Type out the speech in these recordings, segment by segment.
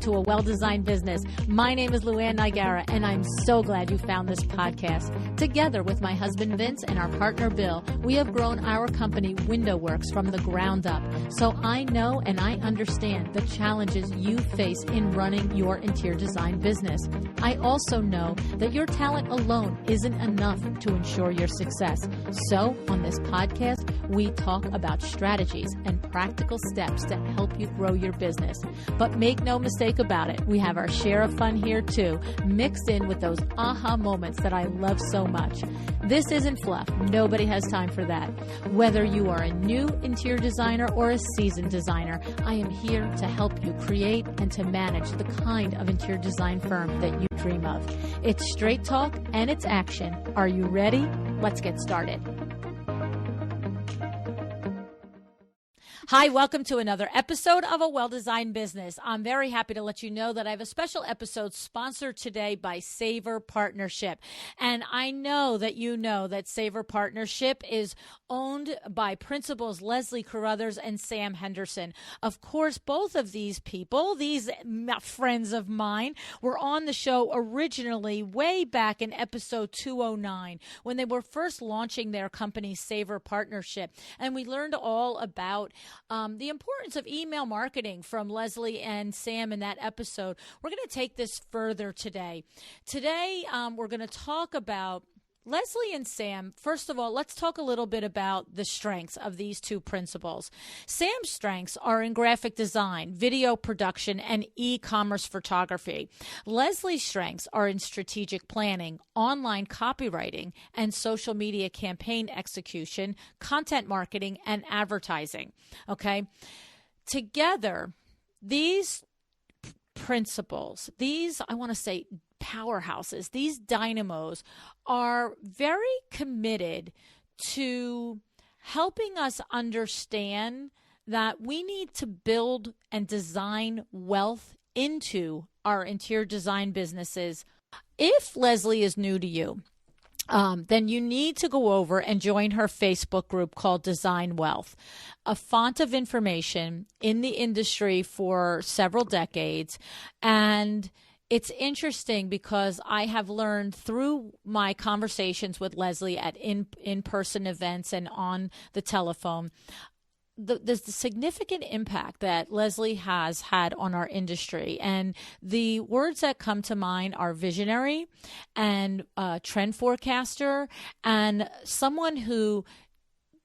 to A Well-Designed Business. My name is LuAnn, and I'm so glad you found this podcast. Together with my husband Vince and our partner Bill, we have grown our company WindowWorks from the ground up. So I know and I understand the challenges you face in running your interior design business. I also know that your talent alone isn't enough to ensure your success. So on this podcast, we talk about strategies and practical steps to help you grow your business. But make no mistake about it, we have our share of fun here too, mixed in with those aha moments that I love so much. This isn't fluff. Nobody has time for that. Whether you are a new interior designer or a seasoned designer, I am here to help you create and to manage the kind of interior design firm that you dream of. It's straight talk and it's action. Are you ready? Let's get started. Hi, welcome to another episode of A Well-Designed Business. I'm very happy to let you know that I have a special episode sponsored today by Savour Partnership. And I know that Savour Partnership is owned by principals Leslie Carruthers and Sam Henderson. Of course, both of these people, these friends of mine, were on the show originally way back in episode 209 when they were first launching their company, Savour Partnership. And we learned all about the importance of email marketing from Leslie and Sam in that episode. We're going to take this further today. Today, we're going to talk about Leslie and Sam. First of all, let's talk a little bit about the strengths of these two principals. Sam's strengths are in graphic design, video production, and e-commerce photography. Leslie's strengths are in strategic planning, online copywriting, and social media campaign execution, content marketing, and advertising. Okay? Together, these principals, these, I want to say, powerhouses, these dynamos are very committed to helping us understand that we need to build and design wealth into our interior design businesses. If Leslie is new to you, then you need to go over and join her Facebook group called Design Wealth, a font of information in the industry for several decades. And it's interesting because I have learned through my conversations with Leslie at in-person events and on the telephone, the significant impact that Leslie has had on our industry. And the words that come to mind are visionary and trend forecaster, and someone who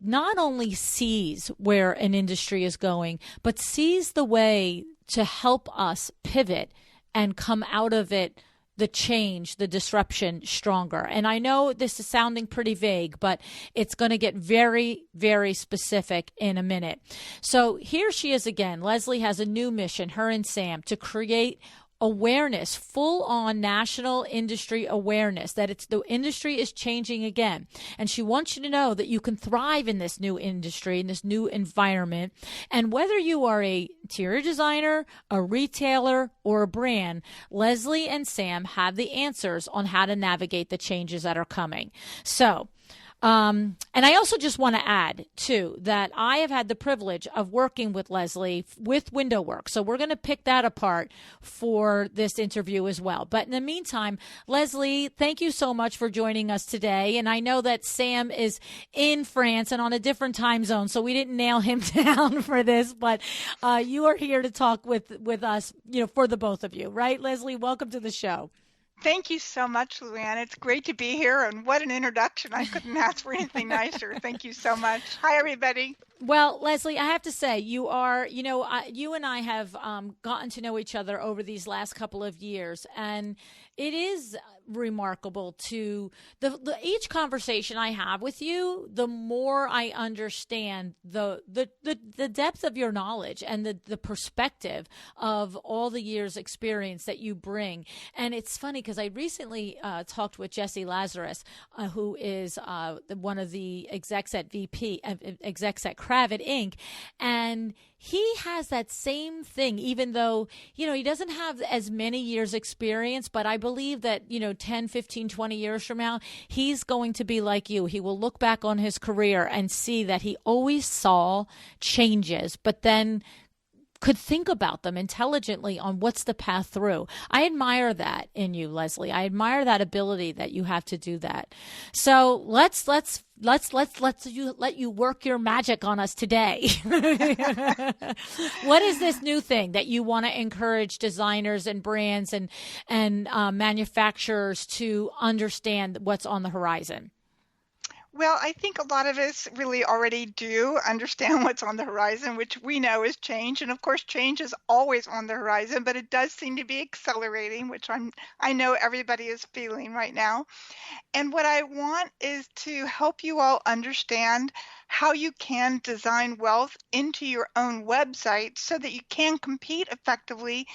not only sees where an industry is going, but sees the way to help us pivot and come out of it, the change, the disruption, stronger. And I know this is sounding pretty vague, but it's going to get very, very specific in a minute. So here she is again. Leslie has a new mission, her and Sam, to create awareness, full-on national industry awareness, that the industry is changing again. And she wants you to know that you can thrive in this new industry, in this new environment. And whether you are a interior designer, a retailer, or a brand, Leslie and Sam have the answers on how to navigate the changes that are coming. So, and I also just want to add, too, that I have had the privilege of working with Leslie with WindowWorks. So we're going to pick that apart for this interview as well. But in the meantime, Leslie, thank you so much for joining us today. And I know that Sam is in France and on a different time zone, so we didn't nail him down for this. But you are here to talk with us, for the both of you, right? Leslie, welcome to the show. Thank you so much, LuAnn. It's great to be here, and what an introduction. I couldn't ask for anything nicer. Thank you so much. Hi, everybody. Well, Leslie, I have to say, you are, you and I have gotten to know each other over these last couple of years, and it is remarkable to each conversation I have with you, the more I understand the depth of your knowledge and the perspective of all the years experience that you bring. And it's funny because I recently talked with Jesse Lazarus, who is one of the execs at Cravat Inc., and he has that same thing, even though, he doesn't have as many years experience, but I believe that, 10, 15, 20 years from now, he's going to be like you. He will look back on his career and see that he always saw changes, but then could think about them intelligently on what's the path through. I admire that in you, Leslie. I admire that ability that you have to do that. So let's let you work your magic on us today. What is this new thing that you want to encourage designers and brands and manufacturers to understand what's on the horizon? Well, I think a lot of us really already do understand what's on the horizon, which we know is change. And of course, change is always on the horizon, but it does seem to be accelerating, which I know everybody is feeling right now. And what I want is to help you all understand how you can design wealth into your own website so that you can compete effectively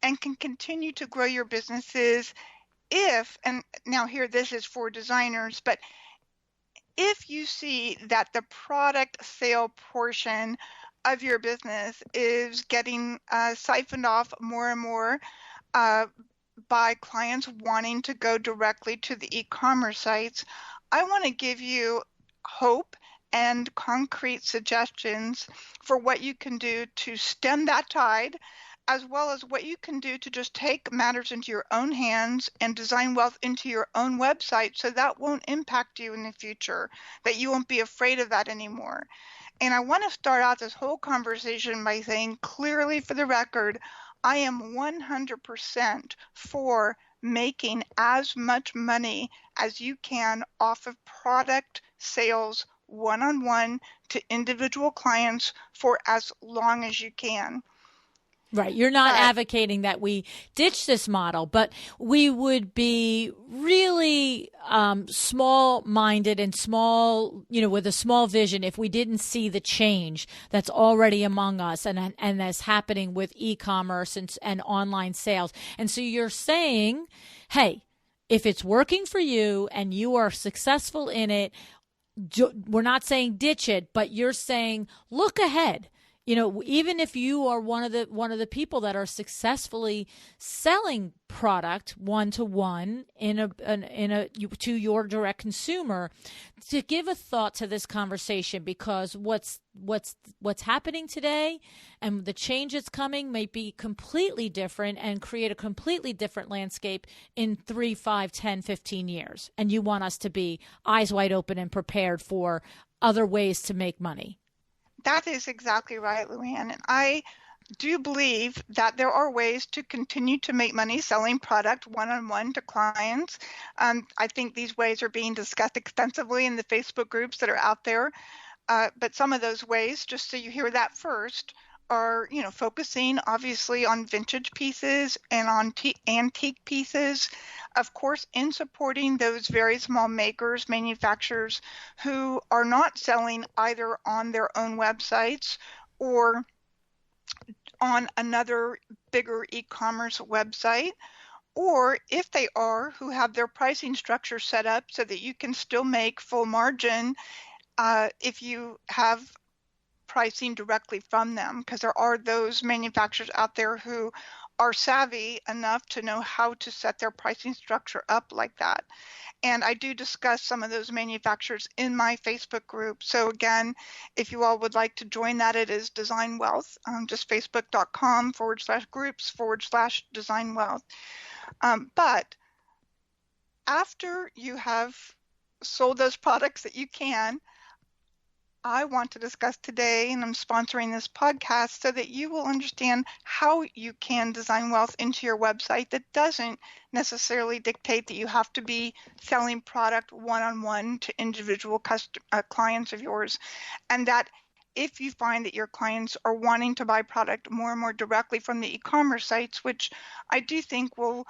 and can continue to grow your businesses and now here this is for designers, but if you see that the product sale portion of your business is getting siphoned off more and more by clients wanting to go directly to the e-commerce sites, I want to give you hope and concrete suggestions for what you can do to stem that tide, as well as what you can do to just take matters into your own hands and design wealth into your own website so that won't impact you in the future, that you won't be afraid of that anymore. And I want to start out this whole conversation by saying clearly for the record, I am 100% for making as much money as you can off of product sales one-on-one to individual clients for as long as you can. Right. You're not advocating that we ditch this model, but we would be really small-minded and small, with a small vision if we didn't see the change that's already among us and that's happening with e-commerce and online sales. And so you're saying, hey, if it's working for you and you are successful in it, we're not saying ditch it, but you're saying look ahead. Even if you are one of the people that are successfully selling product one-to-one to your direct consumer, to give a thought to this conversation, because what's happening today and the change that's coming may be completely different and create a completely different landscape in 3, 5, 10, 15 years. And you want us to be eyes wide open and prepared for other ways to make money. That is exactly right, LuAnn. And I do believe that there are ways to continue to make money selling product one-on-one to clients. I think these ways are being discussed extensively in the Facebook groups that are out there. But some of those ways, just so you hear that first, are focusing obviously on vintage pieces and on antique pieces, of course, in supporting those very small makers, manufacturers who are not selling either on their own websites or on another bigger e-commerce website, or if they are, who have their pricing structure set up so that you can still make full margin if you have pricing directly from them, because there are those manufacturers out there who are savvy enough to know how to set their pricing structure up like that. And I do discuss some of those manufacturers in my Facebook group. So again, if you all would like to join that, it is Design Wealth, just facebook.com/groups/Design Wealth. But after you have sold those products that you can, I want to discuss today, and I'm sponsoring this podcast so that you will understand how you can design wealth into your website that doesn't necessarily dictate that you have to be selling product one-on-one to individual clients of yours, and that if you find that your clients are wanting to buy product more and more directly from the e-commerce sites, which I do think will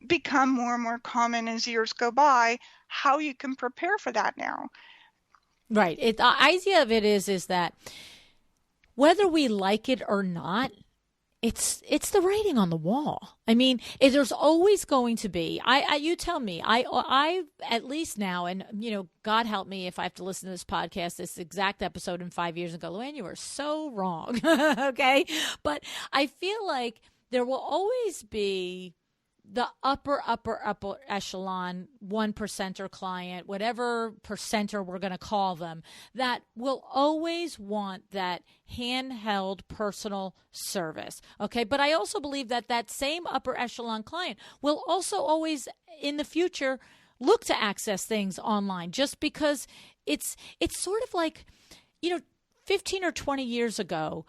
become more and more common as years go by, how you can prepare for that now. Right. The idea of it is that whether we like it or not, it's the writing on the wall. I mean, there's always going to be. You tell me. I at least now, and God help me if I have to listen to this podcast, this exact episode in 5 years and go, LuAnn, you are so wrong. Okay, but I feel like there will always be the upper echelon 1%er client, whatever percenter we're going to call them, that will always want that handheld personal service. Okay. But I also believe that that same upper echelon client will also always in the future look to access things online, just because it's sort of like, 15 or 20 years ago,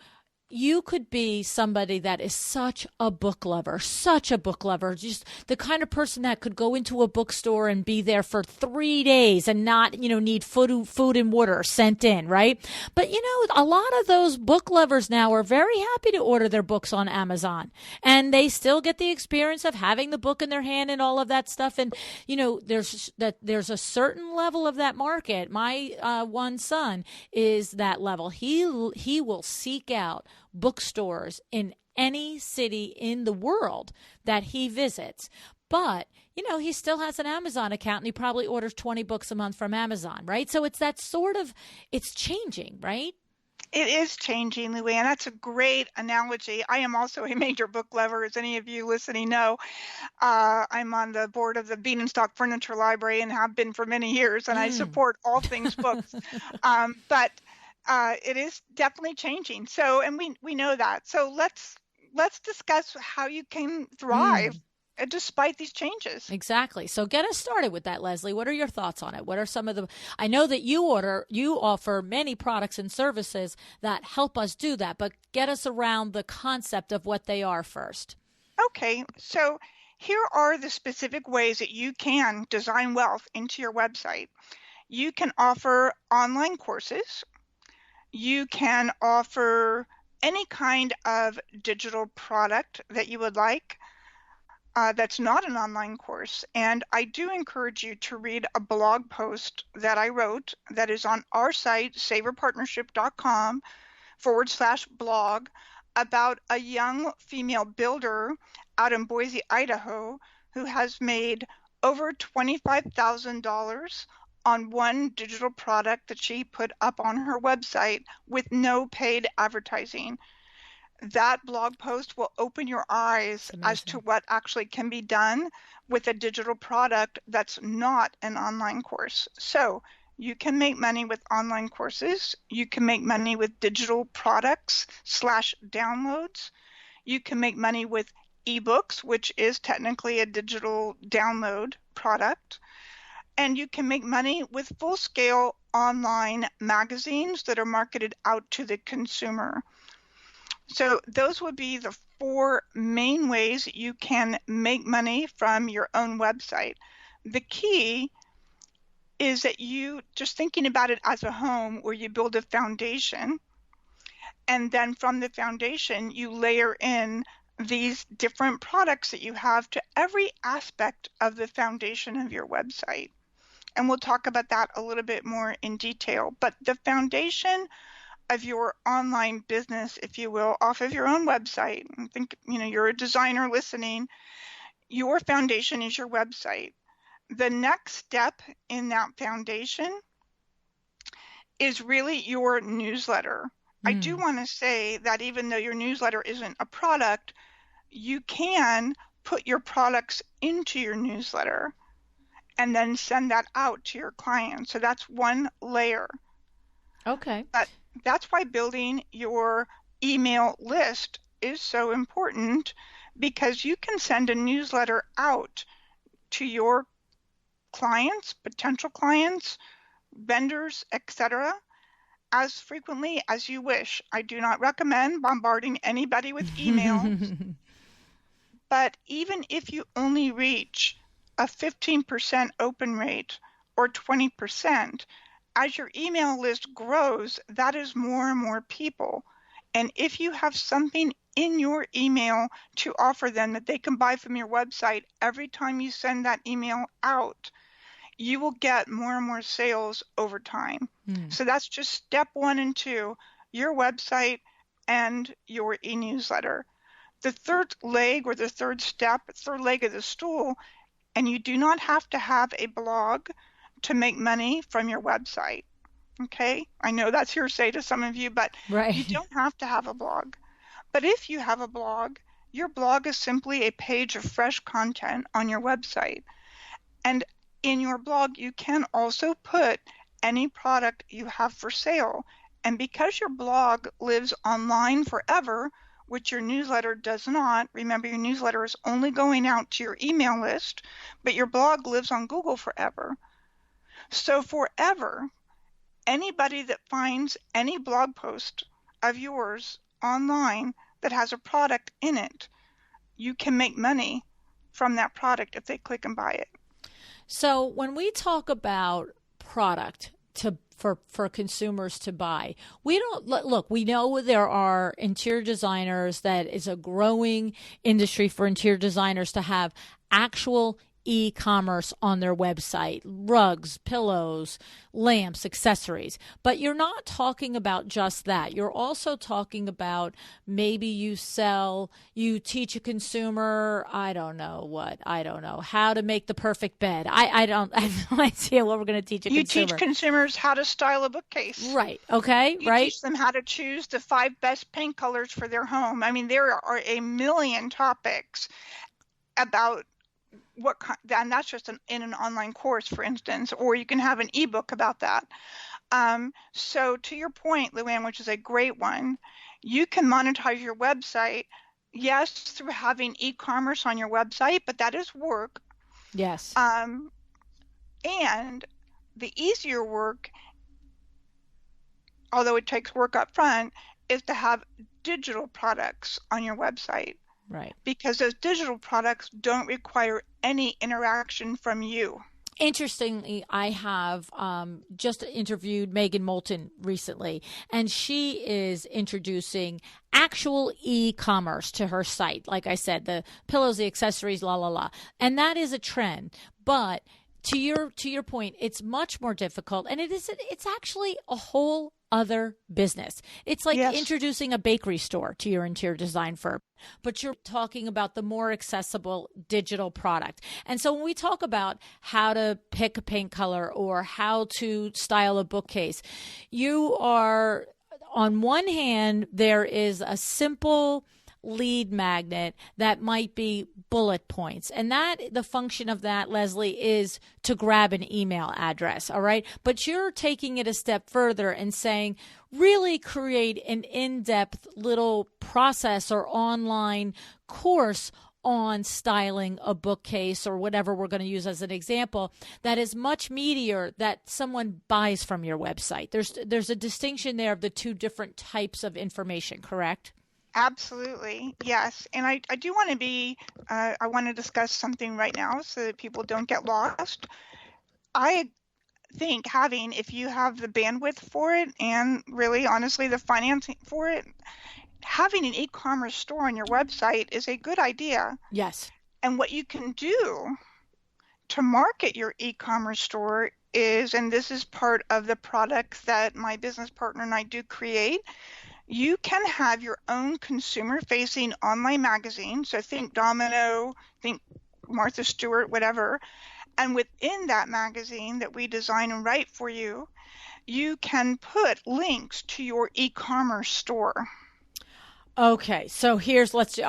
you could be somebody that is such a book lover, just the kind of person that could go into a bookstore and be there for 3 days and not, need food and water sent in, right? But, a lot of those book lovers now are very happy to order their books on Amazon, and they still get the experience of having the book in their hand and all of that stuff. And, there's a certain level of that market. My one son is that level. He will seek out bookstores in any city in the world that he visits. But, he still has an Amazon account, and he probably orders 20 books a month from Amazon, right? So it's that sort of, it's changing, right? It is changing, LuAnn. That's a great analogy. I am also a major book lover, as any of you listening know. I'm on the board of the Bean and Stock Furniture Library and have been for many years, and I support all things books. But it is definitely changing. So, and we know that. So let's discuss how you can thrive despite these changes. Exactly. So get us started with that, Leslie. What are your thoughts on it? What are some of the, I know that you offer many products and services that help us do that, but get us around the concept of what they are first. Okay. So here are the specific ways that you can design wealth into your website. You can offer online courses. You can offer any kind of digital product that you would like that's not an online course. And I do encourage you to read a blog post that I wrote that is on our site, savourpartnership.com/blog, about a young female builder out in Boise, Idaho, who has made over $25,000 on one digital product that she put up on her website with no paid advertising. That blog post will open your eyes as to what actually can be done with a digital product that's not an online course. So you can make money with online courses. You can make money with digital products / downloads. You can make money with ebooks, which is technically a digital download product. And you can make money with full-scale online magazines that are marketed out to the consumer. So those would be the 4 main ways you can make money from your own website. The key is that you just thinking about it as a home where you build a foundation, and then from the foundation you layer in these different products that you have to every aspect of the foundation of your website. And we'll talk about that a little bit more in detail. But the foundation of your online business, if you will, off of your own website, and think, you're a designer listening, your foundation is your website. The next step in that foundation is really your newsletter. I do want to say that even though your newsletter isn't a product, you can put your products into your newsletter and then send that out to your clients. So that's one layer. Okay. But that's why building your email list is so important, because you can send a newsletter out to your clients, potential clients, vendors, etc., as frequently as you wish. I do not recommend bombarding anybody with emails, but even if you only reach a 15% open rate or 20%, as your email list grows, that is more and more people. And if you have something in your email to offer them that they can buy from your website every time you send that email out, you will get more and more sales over time. So that's just step 1 and 2, your website and your e-newsletter. The third leg or the third leg of the stool, and you do not have to have a blog to make money from your website. Okay? I know that's hearsay to some of you, but right. You don't have to have a blog. But if you have a blog, Your blog is simply a page of fresh content on your website. And in your blog, you can also put any product you have for sale. And because your blog lives online forever, which your newsletter does not, remember your newsletter is only going out to your email list, but your blog lives on Google forever. So forever, anybody that finds any blog post of yours online that has a product in it, you can make money from that product if they click and buy it. So when we talk about product for consumers to buy, we don't look, we know there are interior designers, that is a growing industry for interior designers to have actual e-commerce on their website, rugs, pillows, lamps, accessories. But you're not talking about just that. You're also talking about maybe you teach a consumer, I don't know, how to make the perfect bed. I have no idea what we're going to teach a consumer. You teach consumers how to style a bookcase. Right. Okay. You right. teach them how to choose the 5 best paint colors for their home. I mean, there are a million topics about and that's just in an online course, for instance, or you can have an ebook about that. So to your point, LuAnn, which is a great one, you can monetize your website, yes, through having e-commerce on your website, but that is work. Yes. And the easier work, although it takes work up front, is to have digital products on your website. Right. Because those digital products don't require any interaction from you. Interestingly, I have just interviewed Megan Molten recently, and she is introducing actual e-commerce to her site. Like I said, the pillows, the accessories, la la la, and that is a trend. But to your point, it's much more difficult, and it's actually a whole other business. It's like introducing a bakery store to your interior design firm, but you're talking about the more accessible digital product. And so when we talk about how to pick a paint color or how to style a bookcase, you are, on one hand, there is a simple lead magnet that might be bullet points, and that the function of that, Leslie, is to grab an email address. All right, but you're taking it a step further and saying really create an in-depth little process or online course on styling a bookcase or whatever we're going to use as an example that is much meatier, that someone buys from your website. There's a distinction there of the two different types of information, correct? Absolutely. Yes. And I do want to I want to discuss something right now so that people don't get lost. I think if you have the bandwidth for it and really honestly the financing for it, having an e-commerce store on your website is a good idea. Yes. And what you can do to market your e-commerce store is, and this is part of the products that my business partner and I do create, you can have your own consumer-facing online magazine. So think Domino, think Martha Stewart, whatever. And within that magazine that we design and write for you, you can put links to your e-commerce store. Okay, so let's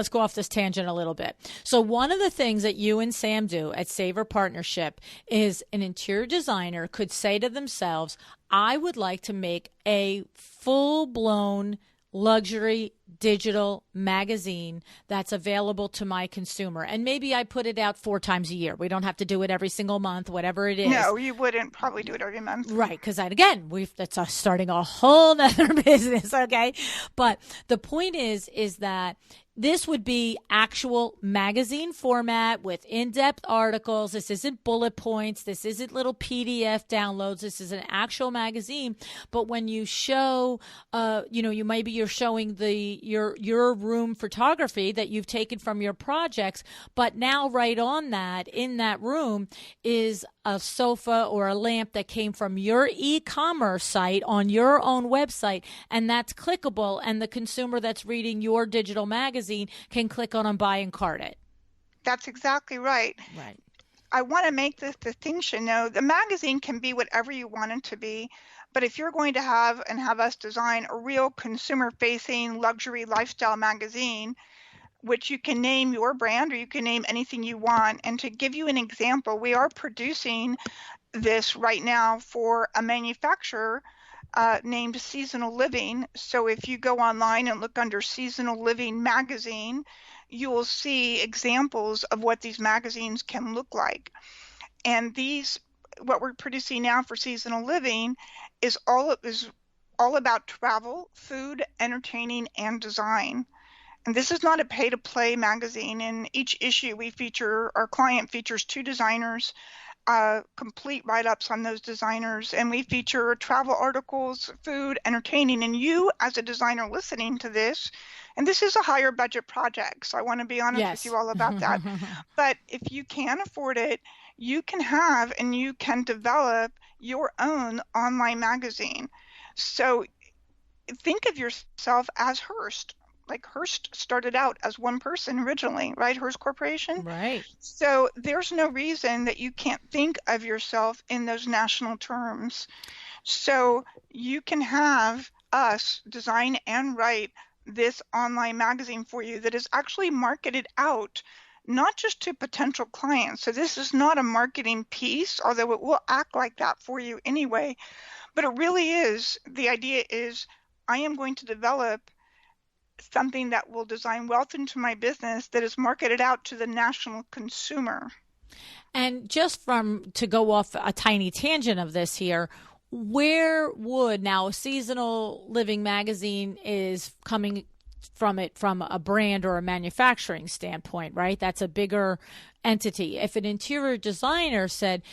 go off this tangent a little bit. So one of the things that you and Sam do at Savour Partnership is an interior designer could say to themselves, I would like to make a full-blown luxury digital magazine that's available to my consumer. And maybe I put it out 4 times a year. We don't have to do it every single month, whatever it is. No, you wouldn't probably do it every month. Right, because that's starting a whole nother business, okay? But the point is that this would be actual magazine format with in-depth articles. This isn't bullet points. This isn't little PDF downloads. This is an actual magazine. But when you show, you're showing your room photography that you've taken from your projects, but now right on that, in that room, is a sofa or a lamp that came from your e-commerce site on your own website, and that's clickable, and the consumer that's reading your digital magazine can click on and buy and cart it. That's exactly right. Right. I want to make this distinction, though. The magazine can be whatever you want it to be, but if you're going to have us design a real consumer-facing luxury lifestyle magazine, which you can name your brand or you can name anything you want. And to give you an example, we are producing this right now for a manufacturer named Seasonal Living. So if you go online and look under Seasonal Living magazine, you will see examples of what these magazines can look like. And what we're producing now for Seasonal Living is all about travel, food, entertaining, and design. And this is not a pay-to-play magazine. In each issue, our client features 2 designers, complete write-ups on those designers, and we feature travel articles, food, entertaining. And you, as a designer listening to this, and this is a higher budget project, so I want to be honest with you all about that. But if you can afford it, you can have and you can develop your own online magazine. So think of yourself as Hearst. Like Hearst started out as one person originally, right? Hearst Corporation. Right. So there's no reason that you can't think of yourself in those national terms. So you can have us design and write this online magazine for you that is actually marketed out, not just to potential clients. So this is not a marketing piece, although it will act like that for you anyway. But it really is, the idea is I am going to develop something that will design wealth into my business that is marketed out to the national consumer. And just to go off a tiny tangent of this here, where would now Seasonal Living magazine is coming from a brand or a manufacturing standpoint, right? That's a bigger entity. If an interior designer said,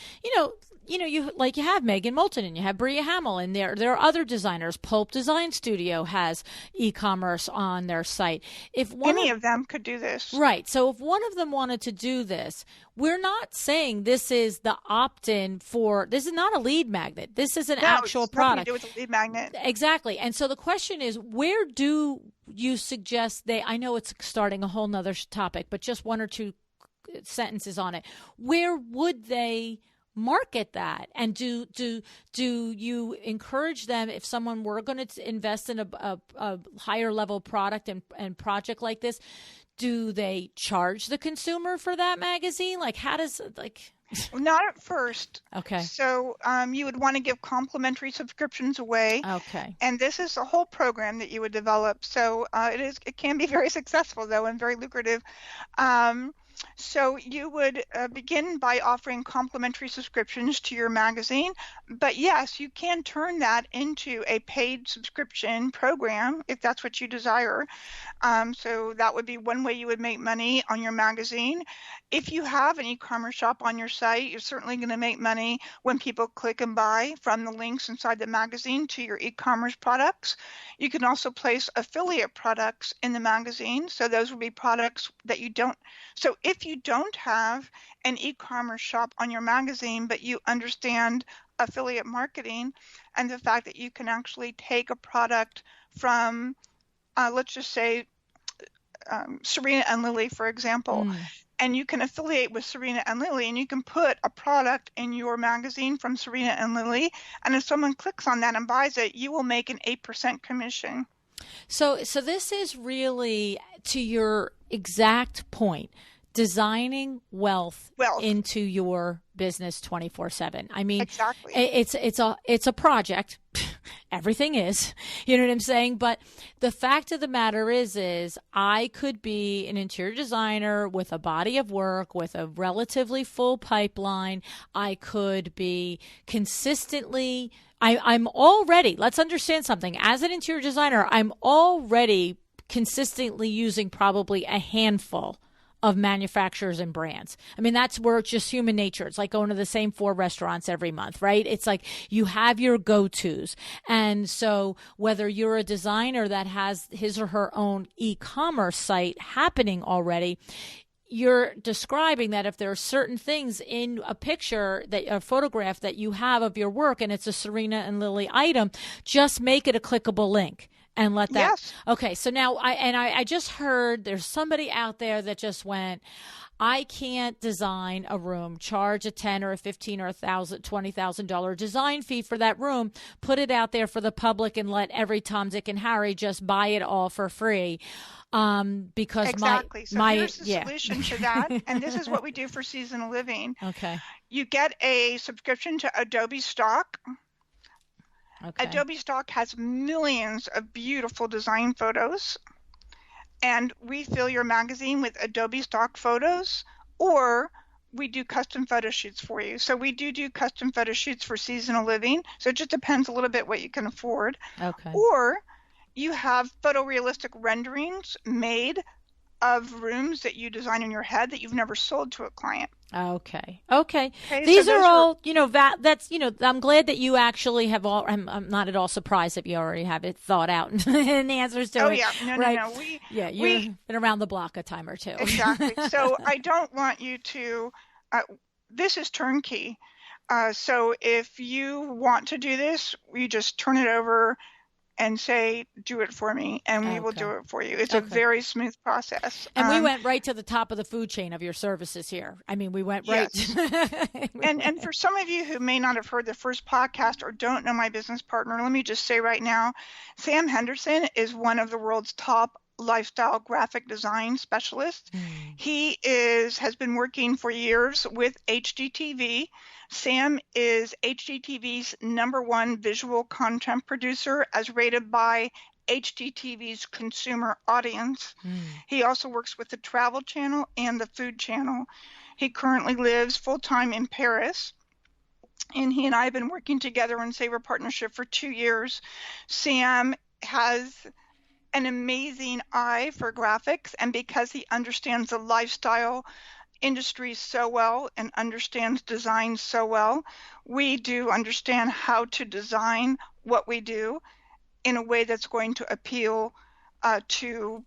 you have Megan Molten and you have Brea Hammil, and there are other designers. Pulp Design Studio has e-commerce on their site. If any of them could do this, right? So if one of them wanted to do this, we're not saying this is the opt-in for. This is not a lead magnet. This is an actual product. No, it's nothing to do with a lead magnet. Exactly. And so the question is, where do you suggest I know it's starting a whole nother topic, but just 1 or 2 sentences on it. Where would they market that? And do you encourage them, if someone were going to invest in a higher level product and project like this, do they charge the consumer for that magazine? Like, how does Not at first. Okay. So you would want to give complimentary subscriptions away. Okay. And this is a whole program that you would develop. So it can be very successful though, and very lucrative. So you would begin by offering complimentary subscriptions to your magazine. But yes, you can turn that into a paid subscription program if that's what you desire. So that would be one way you would make money on your magazine. If you have an e-commerce shop on your site, you're certainly going to make money when people click and buy from the links inside the magazine to your e-commerce products. You can also place affiliate products in the magazine. So those will be products that you don't. So if you don't have an e-commerce shop on your magazine, but you understand affiliate marketing and the fact that you can actually take a product from, let's just say, Serena and Lily, for example, and you can affiliate with Serena and Lily, and you can put a product in your magazine from Serena and Lily, and if someone clicks on that and buys it, you will make an 8% commission. So this is really, to your exact point, designing wealth into your business 24/7. I mean, exactly. It's a project. Everything is, you know what I'm saying? But the fact of the matter is I could be an interior designer with a body of work, with a relatively full pipeline. I could be consistently, I'm already, let's understand something. As an interior designer, I'm already consistently using probably a handful of manufacturers and brands. I mean, that's where it's just human nature. It's like going to the same 4 restaurants every month, right? It's like you have your go-tos. And so whether you're a designer that has his or her own e-commerce site happening already, you're describing that if there are certain things in a picture, a photograph that you have of your work and it's a Serena and Lily item, just make it a clickable link. And let that. Yes. Okay. So now I just heard there's somebody out there that just went, I can't design a room, charge a 10 or a 15 or $20,000 design fee for that room, put it out there for the public and let every Tom, Dick, and Harry just buy it all for free. Because Exactly. So my here's the solution to that, and this is what we do for seasonal living. Okay. You get a subscription to Adobe Stock. Okay. Adobe Stock has millions of beautiful design photos, and we fill your magazine with Adobe Stock photos, or we do custom photo shoots for you. So we do custom photo shoots for seasonal living. So it just depends a little bit what you can afford. Okay. Or you have photorealistic renderings made of rooms that you design in your head that you've never sold to a client. Okay. These so are all, that's, I'm glad that you actually have all, I'm not at all surprised if you already have it thought out and answers to it. Oh, yeah. No, right? No. You've been around the block a time or two. Exactly. So I don't want you to, this is turnkey. So if you want to do this, you just turn it over and say, do it for me, and we will do it for you. It's a very smooth process. And we went right to the top of the food chain of your services here. I mean, we went right. Yes. and for some of you who may not have heard the first podcast or don't know my business partner, let me just say right now, Sam Henderson is one of the world's top lifestyle graphic design specialists. He has been working for years with HGTV. Sam is HGTV's #1 visual content producer as rated by HGTV's consumer audience. He also works with the Travel Channel and the Food Channel. He currently lives full-time in Paris, and he and I have been working together in Savour Partnership for 2 years. Sam has an amazing eye for graphics, and because he understands the lifestyle industry so well and understands design so well, we do understand how to design what we do in a way that's going to appeal to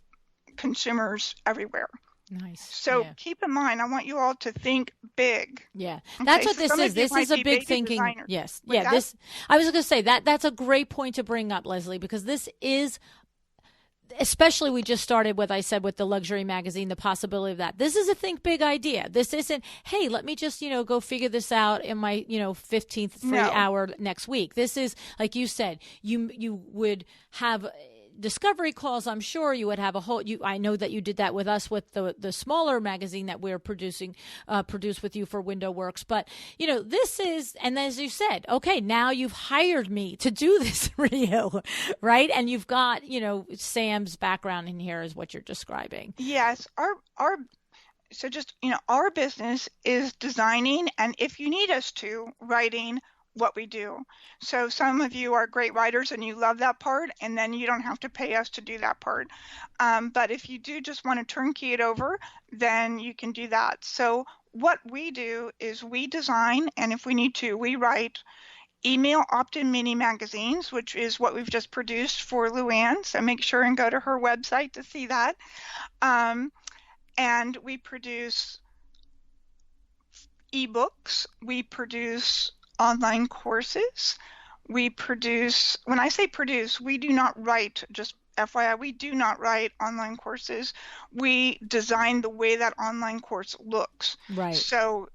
consumers everywhere. Nice. So keep in mind, I want you all to think big. Yeah, that's what this is. This is a big thinking. Designers. Yes. Yeah. This. I was going to say that's a great point to bring up, Leslie, because this is. Especially we just started with, I said, with the luxury magazine, the possibility of that. This is a think big idea. This isn't, hey, let me just, go figure this out in my, 15th free hour next week. This is, like you said, you would have discovery calls. I'm sure you would have a whole, I know that you did that with us with the smaller magazine that we're produced with you for Window Works. But, this is, and as you said, okay, now you've hired me to do this for you, right? And you've got, Sam's background in here is what you're describing. Yes. Our business is designing, and if you need us to, writing what we do. So some of you are great writers and you love that part, and then you don't have to pay us to do that part. But if you do just want to turnkey it over, then you can do that. So what we do is we design, and if we need to, we write email opt-in mini magazines, which is what we've just produced for LuAnn. So make sure and go to her website to see that. And we produce ebooks. We produce online courses. We produce, when I say produce, we do not write, just FYI, we do not write online courses. We design the way that online course looks. Right. So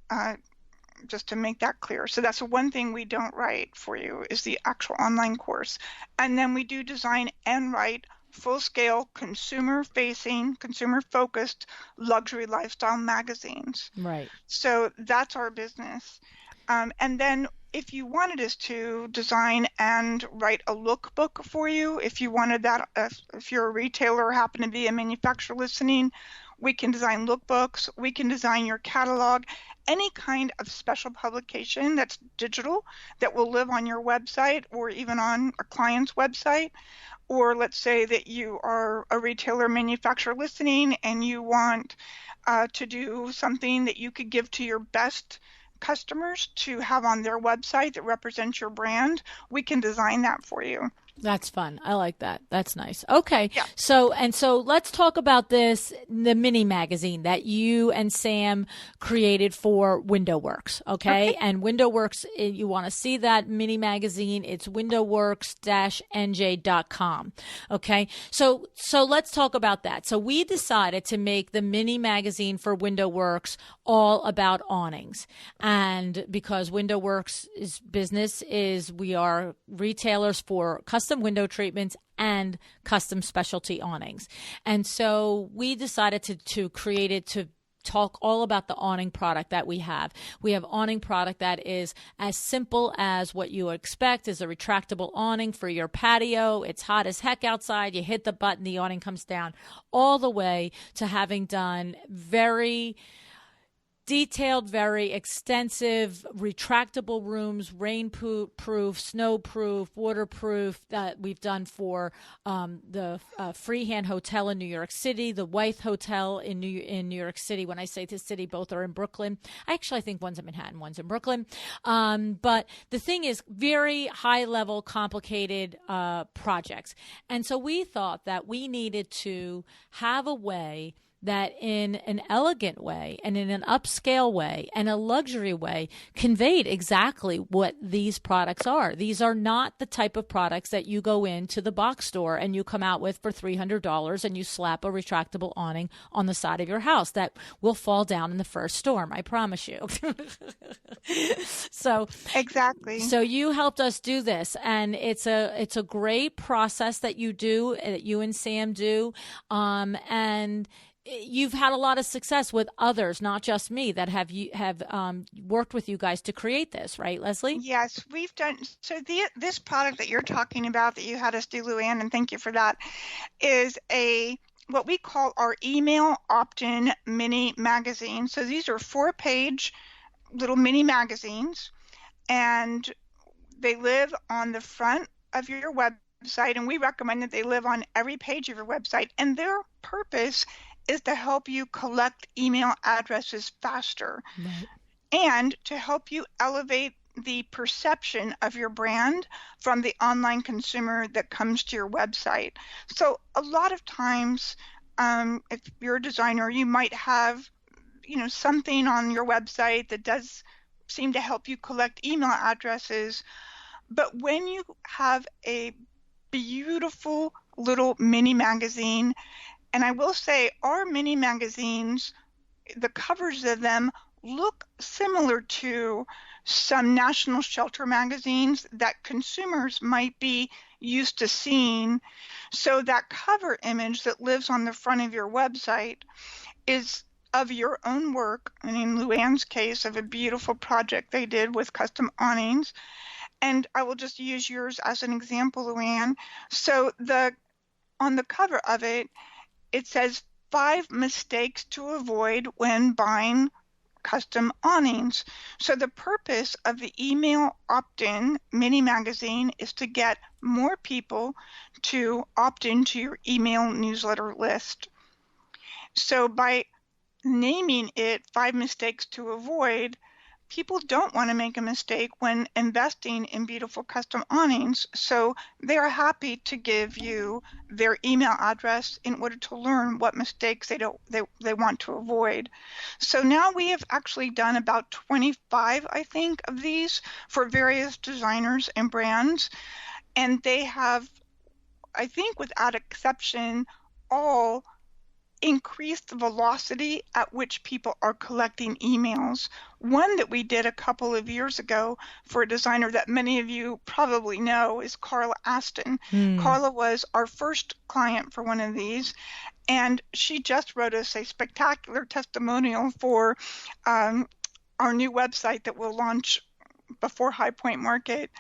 just to make that clear. So that's the one thing we don't write for you is the actual online course. And then we do design and write full-scale, consumer-facing, consumer-focused luxury lifestyle magazines. Right. So that's our business. And then if you wanted us to design and write a lookbook for you, if you wanted that, if you're a retailer or happen to be a manufacturer listening, we can design lookbooks. We can design your catalog, any kind of special publication that's digital that will live on your website or even on a client's website. Or let's say that you are a retailer manufacturer listening and you want to do something that you could give to your best customers to have on their website that represents your brand. We can design that for you. That's fun. I like that. That's nice. Okay. Yeah. So let's talk about the mini magazine that you and Sam created for WindowWorks. Okay. Okay. And WindowWorks, you want to see that mini magazine, it's windowworks-nj.com. Okay. So let's talk about that. So we decided to make the mini magazine for WindowWorks all about awnings. And because WindowWorks' business is we are retailers for custom window treatments and custom specialty awnings. And so we decided to create it to talk all about the awning product that we have. We have awning product that is as simple as what you expect is a retractable awning for your patio. It's hot as heck outside. You hit the button, the awning comes down, all the way to having done very detailed, very extensive, retractable rooms, rain-proof, snow-proof, waterproof that we've done for the Freehand Hotel in New York City, the Wythe Hotel in New York City. When I say the city, both are in Brooklyn. I think one's in Manhattan, one's in Brooklyn. But the thing is, very high-level, complicated projects. And so we thought that we needed to have a way that in an elegant way and in an upscale way and a luxury way conveyed exactly what these products are. These are not the type of products that you go into the box store and you come out with for $300 and you slap a retractable awning on the side of your house that will fall down in the first storm. I promise you. So Exactly. so you helped us do this, and it's a great process that you do, that you and Sam do, and you've had a lot of success with others, not just me, that have worked with you guys to create this, right, Leslie? Yes, we've done. So this product that you're talking about that you had us do, LuAnn, and thank you for that, is what we call our email opt-in mini magazine. So these are 4-page little mini magazines, and they live on the front of your website, and we recommend that they live on every page of your website. And their purpose is to help you collect email addresses faster, Right. and to help you elevate the perception of your brand from the online consumer that comes to your website. So a lot of times, if you're a designer, you might have, something on your website that does seem to help you collect email addresses. But when you have a beautiful little mini magazine, and I will say our mini magazines, the covers of them look similar to some national shelter magazines that consumers might be used to seeing. So that cover image that lives on the front of your website is of your own work, and in LuAnn's case, of a beautiful project they did with custom awnings. And I will just use yours as an example, LuAnn. So on the cover of it, it says 5 mistakes to avoid when buying custom awnings. So the purpose of the email opt-in mini magazine is to get more people to opt into your email newsletter list. So by naming it 5 mistakes to avoid, people don't want to make a mistake when investing in beautiful custom awnings, so they're happy to give you their email address in order to learn what mistakes they want to avoid. So now we have actually done about 25, I think, of these for various designers and brands, and they have, I think without exception, all increased the velocity at which people are collecting emails. One that we did a couple of years ago for a designer that many of you probably know is Carla Aston. Carla was our first client for one of these, and she just wrote us a spectacular testimonial for our new website that will launch before High Point Market,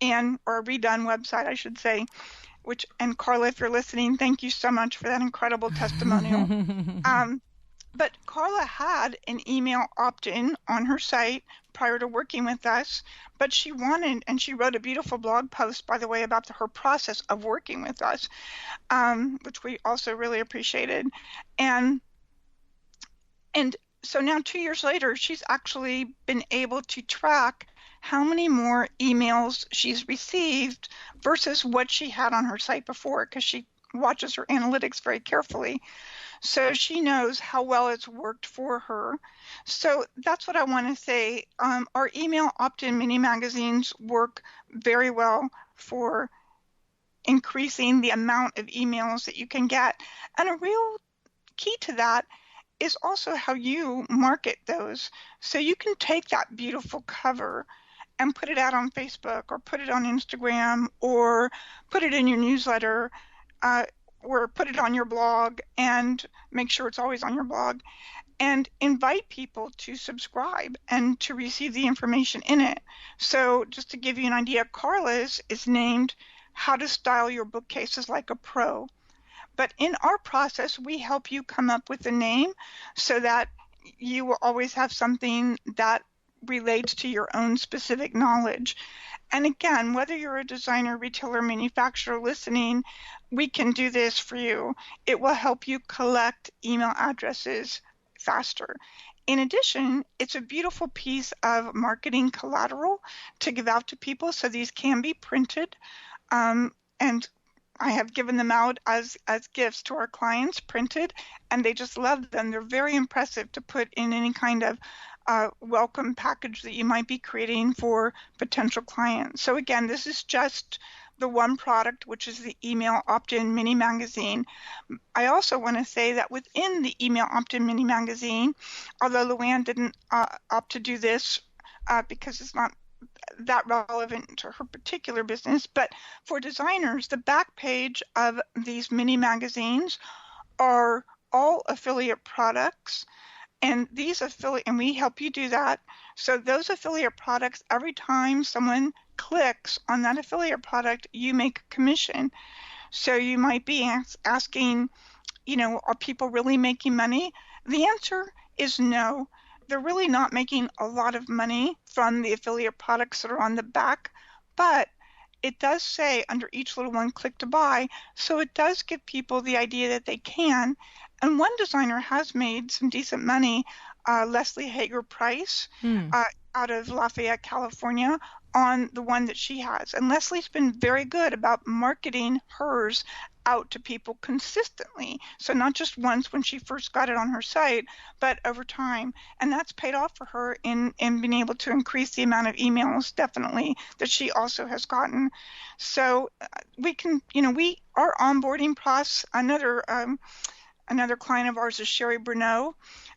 or a redone website, I should say. And Carla, if you're listening, thank you so much for that incredible testimonial. But Carla had an email opt-in on her site prior to working with us, but she wanted, and she wrote a beautiful blog post, by the way, about her process of working with us, which we also really appreciated. And so now 2 years later, she's actually been able to track how many more emails she's received versus what she had on her site before, because she watches her analytics very carefully. So she knows how well it's worked for her. So that's what I want to say. Our email opt-in mini magazines work very well for increasing the amount of emails that you can get. And a real key to that is also how you market those. So you can take that beautiful cover and put it out on Facebook or put it on Instagram or put it in your newsletter, or put it on your blog and make sure it's always on your blog, and invite people to subscribe and to receive the information in it. So just to give you an idea, Carla's is named How to Style Your Bookcases Like a Pro. But in our process, we help you come up with a name so that you will always have something that relates to your own specific knowledge. And again, whether you're a designer, retailer, manufacturer listening, we can do this for you. It will help you collect email addresses faster. In addition, it's a beautiful piece of marketing collateral to give out to people, so these can be printed. And I have given them out as gifts to our clients, printed, and they just love them. They're very impressive to put in any kind of welcome package that you might be creating for potential clients. So again, this is just the one product, which is the email opt-in mini magazine. I also want to say that within the email opt-in mini magazine, although LuAnn didn't opt to do this because it's not that relevant to her particular business, but for designers, the back page of these mini magazines are all affiliate products. And and we help you do that. So those affiliate products, every time someone clicks on that affiliate product, you make a commission. So you might be asking, are people really making money? The answer is no. They're really not making a lot of money from the affiliate products that are on the back, but it does say under each little one, click to buy. So it does give people the idea that they can. And one designer has made some decent money, Leslie Hager Price, out of Lafayette, California, on the one that she has. And Leslie's been very good about marketing hers out to people consistently. So not just once when she first got it on her site, but over time. And that's paid off for her in being able to increase the amount of emails, definitely, that she also has gotten. So we can, our onboarding process, another client of ours is Sherry Bruneau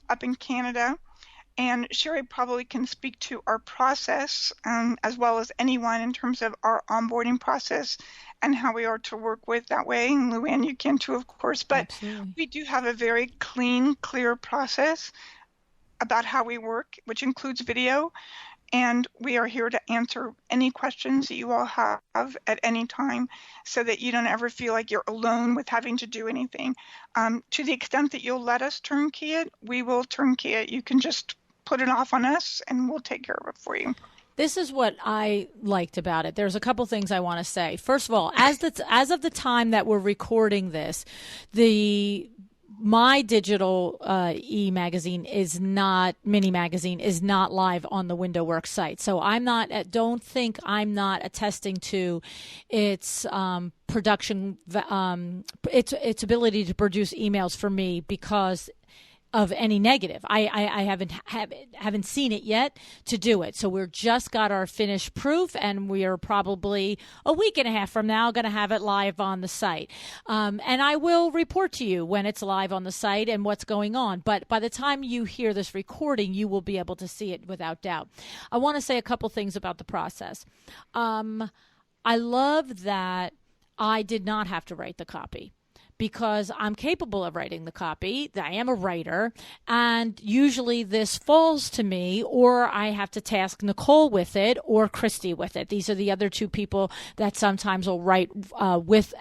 up in Canada. And Sherry probably can speak to our process as well as anyone in terms of our onboarding process and how we are to work with that way. And LuAnn, you can too, of course. But Absolutely. We do have a very clean, clear process about how we work, which includes video. And we are here to answer any questions that you all have at any time so that you don't ever feel like you're alone with having to do anything. To the extent that you'll let us turnkey it, we will turnkey it. You can just put it off on us and we'll take care of it for you. This is what I liked about it. There's a couple things I want to say. First of all, as of the time that we're recording this, my digital mini magazine is not live on the WindowWorks site. So don't think I'm not attesting to its production, its ability to produce emails for me because of any negative. I haven't seen it yet to do it. So we're just got our finished proof, and we are probably a week and a half from now going to have it live on the site. And I will report to you when it's live on the site and what's going on. But by the time you hear this recording, you will be able to see it without doubt. I want to say a couple things about the process. I love that I did not have to write the copy, because I'm capable of writing the copy. I am a writer, and usually this falls to me, or I have to task Nicole with it or Christy with it. These are the other two people that sometimes will write with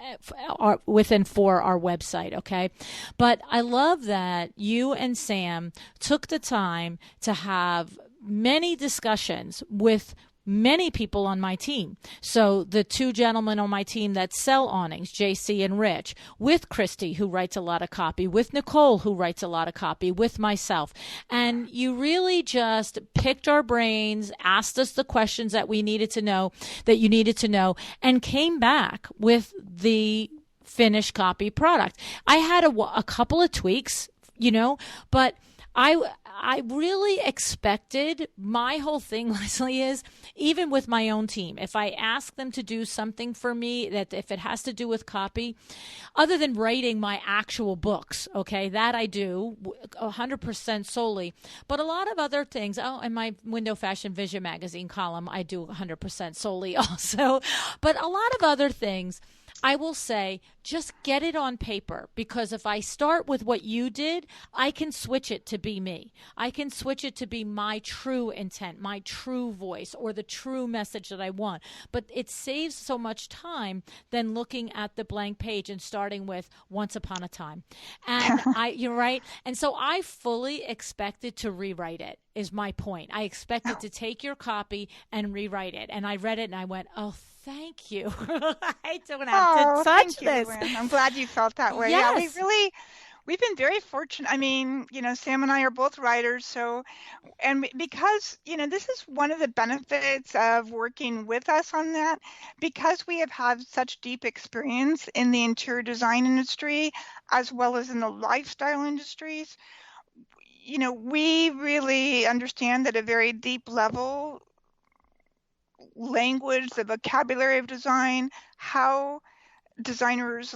and for our website, okay? But I love that you and Sam took the time to have many discussions with many people on my team. So the two gentlemen on my team that sell awnings, JC and Rich, with Christy, who writes a lot of copy, with Nicole, who writes a lot of copy, with myself. And you really just picked our brains, asked us the questions that we needed to know, that you needed to know, and came back with the finished copy product. I had a couple of tweaks, but I really expected, my whole thing, Leslie, is even with my own team, if I ask them to do something for me, that if it has to do with copy, other than writing my actual books, okay, that I do 100% solely. But a lot of other things, and my Window Fashion Vision magazine column, I do 100% solely also. But a lot of other things, I will say, just get it on paper, because if I start with what you did, I can switch it to be me. I can switch it to be my true intent, my true voice, or the true message that I want. But it saves so much time than looking at the blank page and starting with once upon a time. And you're right. And so I fully expected to rewrite it, is my point. I expected to take your copy and rewrite it. And I read it and I went, oh, thank you. I don't have to touch this. LuAnn. I'm glad you felt that way. Yes. Yeah, we've been very fortunate. I mean, Sam and I are both writers, and because, this is one of the benefits of working with us on that, because we have had such deep experience in the interior design industry, as well as in the lifestyle industries. We really understand at a very deep level language, the vocabulary of design, how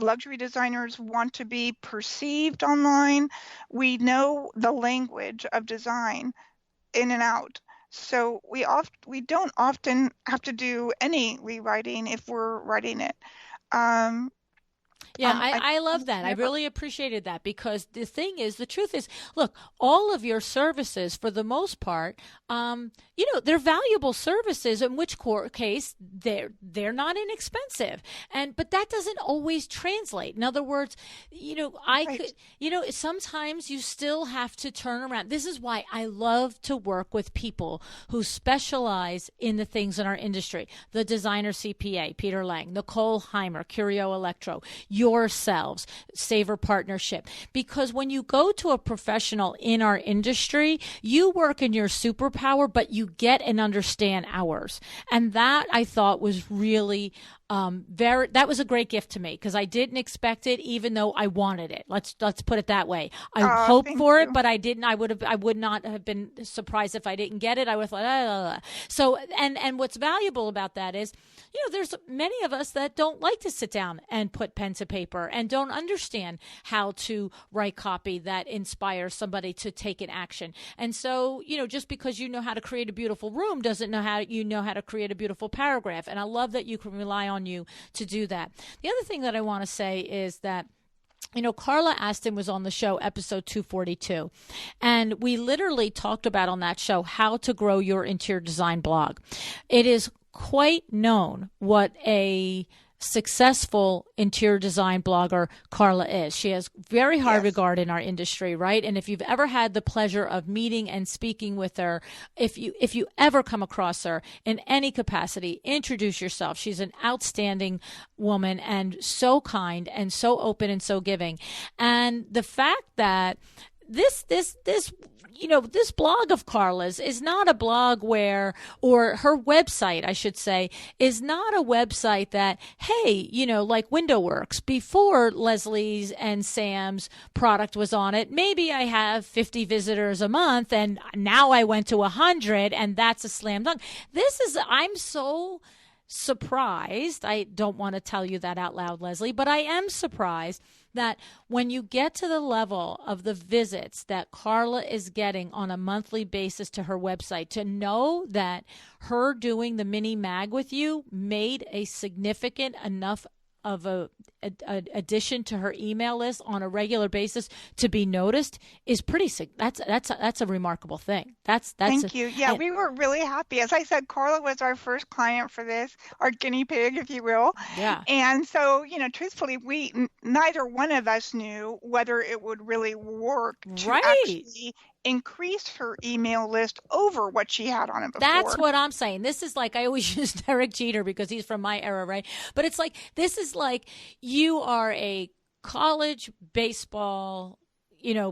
luxury designers want to be perceived online. We know the language of design in and out. So we don't often have to do any rewriting if we're writing it. I love that. I really appreciated that, because the truth is, look, all of your services, for the most part, they're valuable services, in which case they're not inexpensive. But that doesn't always translate. In other words, sometimes you still have to turn around. This is why I love to work with people who specialize in the things in our industry. The designer CPA, Peter Lang, Nicole Heimer, Curio Electro, yourselves, Savour Partnership. Because when you go to a professional in our industry, you work in your superpower, but you get and understand ours. And that, I thought, was really that was a great gift to me, because I didn't expect it, even though I wanted it. Let's put it that way. I hoped for it, but I didn't. I would not have been surprised if I didn't get it. I would have thought, So, and what's valuable about that is, there's many of us that don't like to sit down and put pen to paper and don't understand how to write copy that inspires somebody to take an action. And so, just because you know how to create a beautiful room doesn't know how to create a beautiful paragraph. And I love that you can rely on you to do that. The other thing that I want to say is that, Carla Aston was on the show, episode 242, and we literally talked about on that show how to grow your interior design blog. It is quite known what a successful interior design blogger Carla is. She has very high regard in our industry, right? And if you've ever had the pleasure of meeting and speaking with her, if you ever come across her in any capacity, introduce yourself. She's an outstanding woman and so kind and so open and so giving. And the fact that this blog of Carla's is not a blog or her website, I should say, is not a website that, hey, like WindowWorks, before Leslie's and Sam's product was on it, maybe I have 50 visitors a month, and now I went to 100, and that's a slam dunk. I'm so surprised. I don't want to tell you that out loud, Leslie, but I am surprised that when you get to the level of the visits that Carla is getting on a monthly basis to her website, to know that her doing the mini mag with you made a significant enough of a addition to her email list on a regular basis to be noticed is pretty sick. That's a remarkable thing. Thank you. Yeah, we were really happy. As I said, Carla was our first client for this, our guinea pig, if you will. Yeah. And so, truthfully, neither one of us knew whether it would really work to actually increase her email list over what she had on it before. That's what I'm saying. This is like, I always use Derek Jeter because he's from my era, right? But it's like, this is like you are a college baseball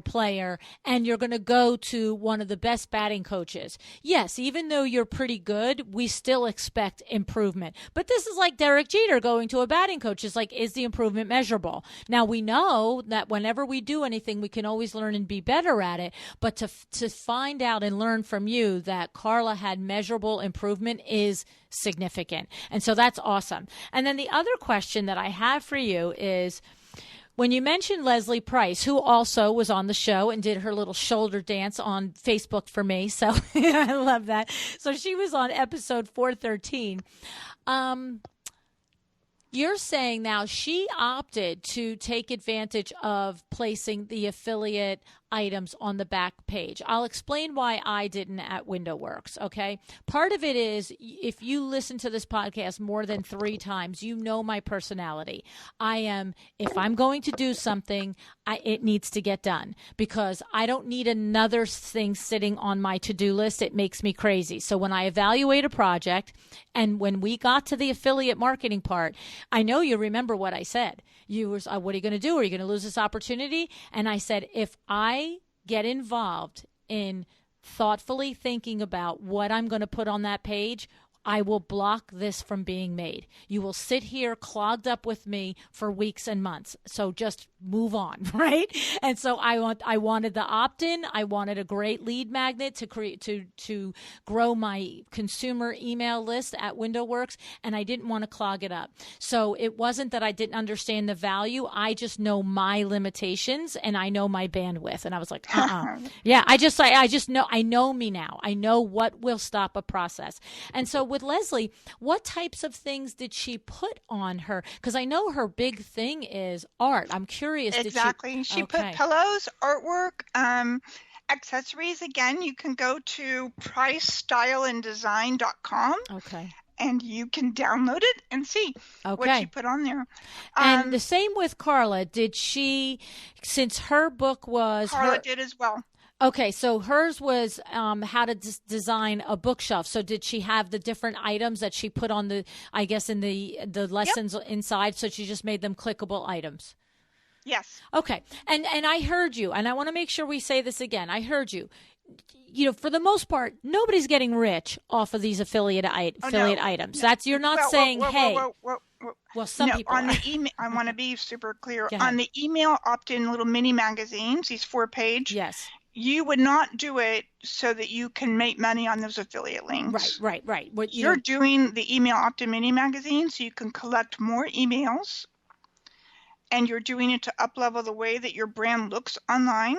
player, and you're going to go to one of the best batting coaches. Yes, even though you're pretty good, we still expect improvement. But this is like Derek Jeter going to a batting coach. It's like, is the improvement measurable? Now, we know that whenever we do anything, we can always learn and be better at it. But to find out and learn from you that Carla had measurable improvement is significant. And so that's awesome. And then the other question that I have for you is, when you mentioned Leslie Price, who also was on the show and did her little shoulder dance on Facebook for me, so I love that. So she was on episode 413. You're saying now she opted to take advantage of placing the affiliate items on the back page. I'll explain why I didn't at WindowWorks, okay? Part of it is, if you listen to this podcast more than 3 times, you know my personality. If I'm going to do something, it needs to get done, because I don't need another thing sitting on my to-do list. It makes me crazy. So when I evaluate a project, and when we got to the affiliate marketing part, I know you remember what I said. You were, what are you going to do? Are you going to lose this opportunity? And I said, if I get involved in thoughtfully thinking about what I'm going to put on that page, I will block this from being made. You will sit here clogged up with me for weeks and months. So just move on, right? And so I wanted the opt-in. I wanted a great lead magnet to grow my consumer email list at WindowWorks, and I didn't want to clog it up. So it wasn't that I didn't understand the value. I just know my limitations, and I know my bandwidth. And I was like, yeah, I just know, I know me now. I know what will stop a process. And so with Leslie, what types of things did she put on her? Because I know her big thing is art. I'm curious. Exactly. She put pillows, artwork, accessories. Again, you can go to pricestyleanddesign.com. Okay. And you can download it and see what she put on there. And the same with Carla. Did she, since her book was... Carla did as well. Okay, so hers was how to design a bookshelf. So did she have the different items that she put on the, I guess, in the lessons inside, so she just made them clickable items? Yes. Okay, and I heard you, and I want to make sure we say this again. I heard you. For the most part, nobody's getting rich off of these affiliate items. No. That's, you're not saying, hey. Well, some people on the email. I want to be super clear. On the email opt-in little mini magazines, these 4-page. Yes. You would not do it so that you can make money on those affiliate links. Right. You're doing the email opt-in mini magazine so you can collect more emails, and you're doing it to up-level the way that your brand looks online,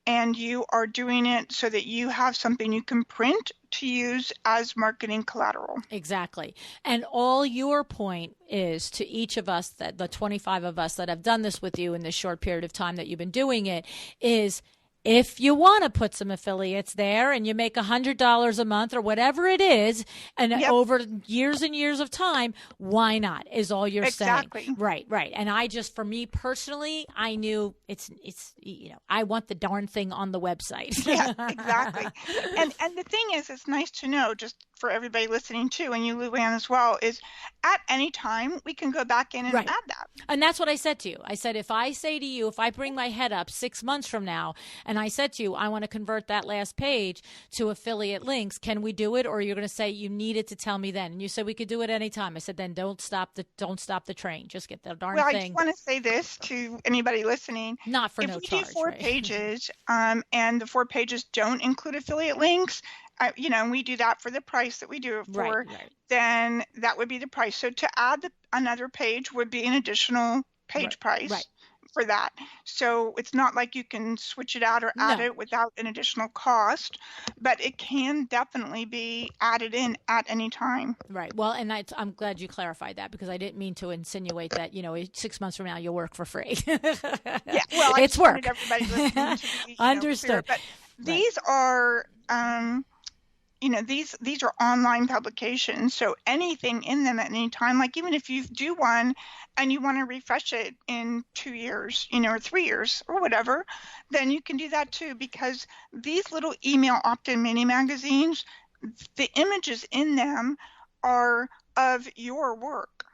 and you are doing it so that you have something you can print to use as marketing collateral. Exactly. And all your point is to each of us, that the 25 of us that have done this with you in this short period of time that you've been doing it, is if you want to put some affiliates there and you make $100 a month or whatever it is, and over years and years of time, why not, is all you're saying. Right. And I just, for me personally, I knew it's I want the darn thing on the website. Yeah, exactly. And the thing is, it's nice to know, just for everybody listening too, and you, LuAnn, as well, is at any time we can go back in and add that. And that's what I said to you. I said, if I say to you, if I bring my head up 6 months from now and I said to you, I want to convert that last page to affiliate links, can we do it? Or you're going to say you needed to tell me then. And you said we could do it anytime. I said, then don't stop the train. Just get the darn thing. I just want to say this to anybody listening. Not for no charge. If we do 4 pages and the 4 pages don't include affiliate links, and we do that for the price that we do it for, then that would be the price. So to add another page would be an additional page price for that. So it's not like you can switch it out or add it without an additional cost, but it can definitely be added in at any time. Right. Well, and I'm glad you clarified that, because I didn't mean to insinuate that, 6 months from now you'll work for free. Yeah. Well, it's work. Everybody listening to be, Understood. Clear, but these are these are online publications, so anything in them at any time, like even if you do one and you want to refresh it in 2 years, or 3 years or whatever, then you can do that too, because these little email opt-in mini magazines, the images in them are of your work.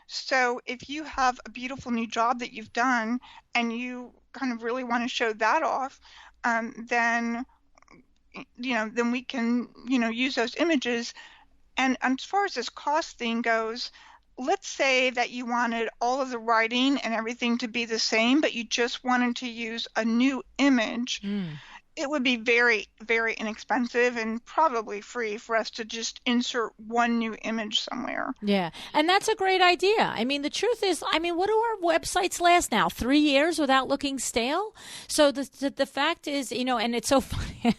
So if you have a beautiful new job that you've done and you kind of really want to show that off, then then we can, use those images. And as far as this cost thing goes, let's say that you wanted all of the writing and everything to be the same, but you just wanted to use a new image. It would be very, very inexpensive and probably free for us to just insert one new image somewhere. Yeah. And that's a great idea. I mean, the truth is, what do our websites last now? 3 years without looking stale? So the fact is, and it's so funny.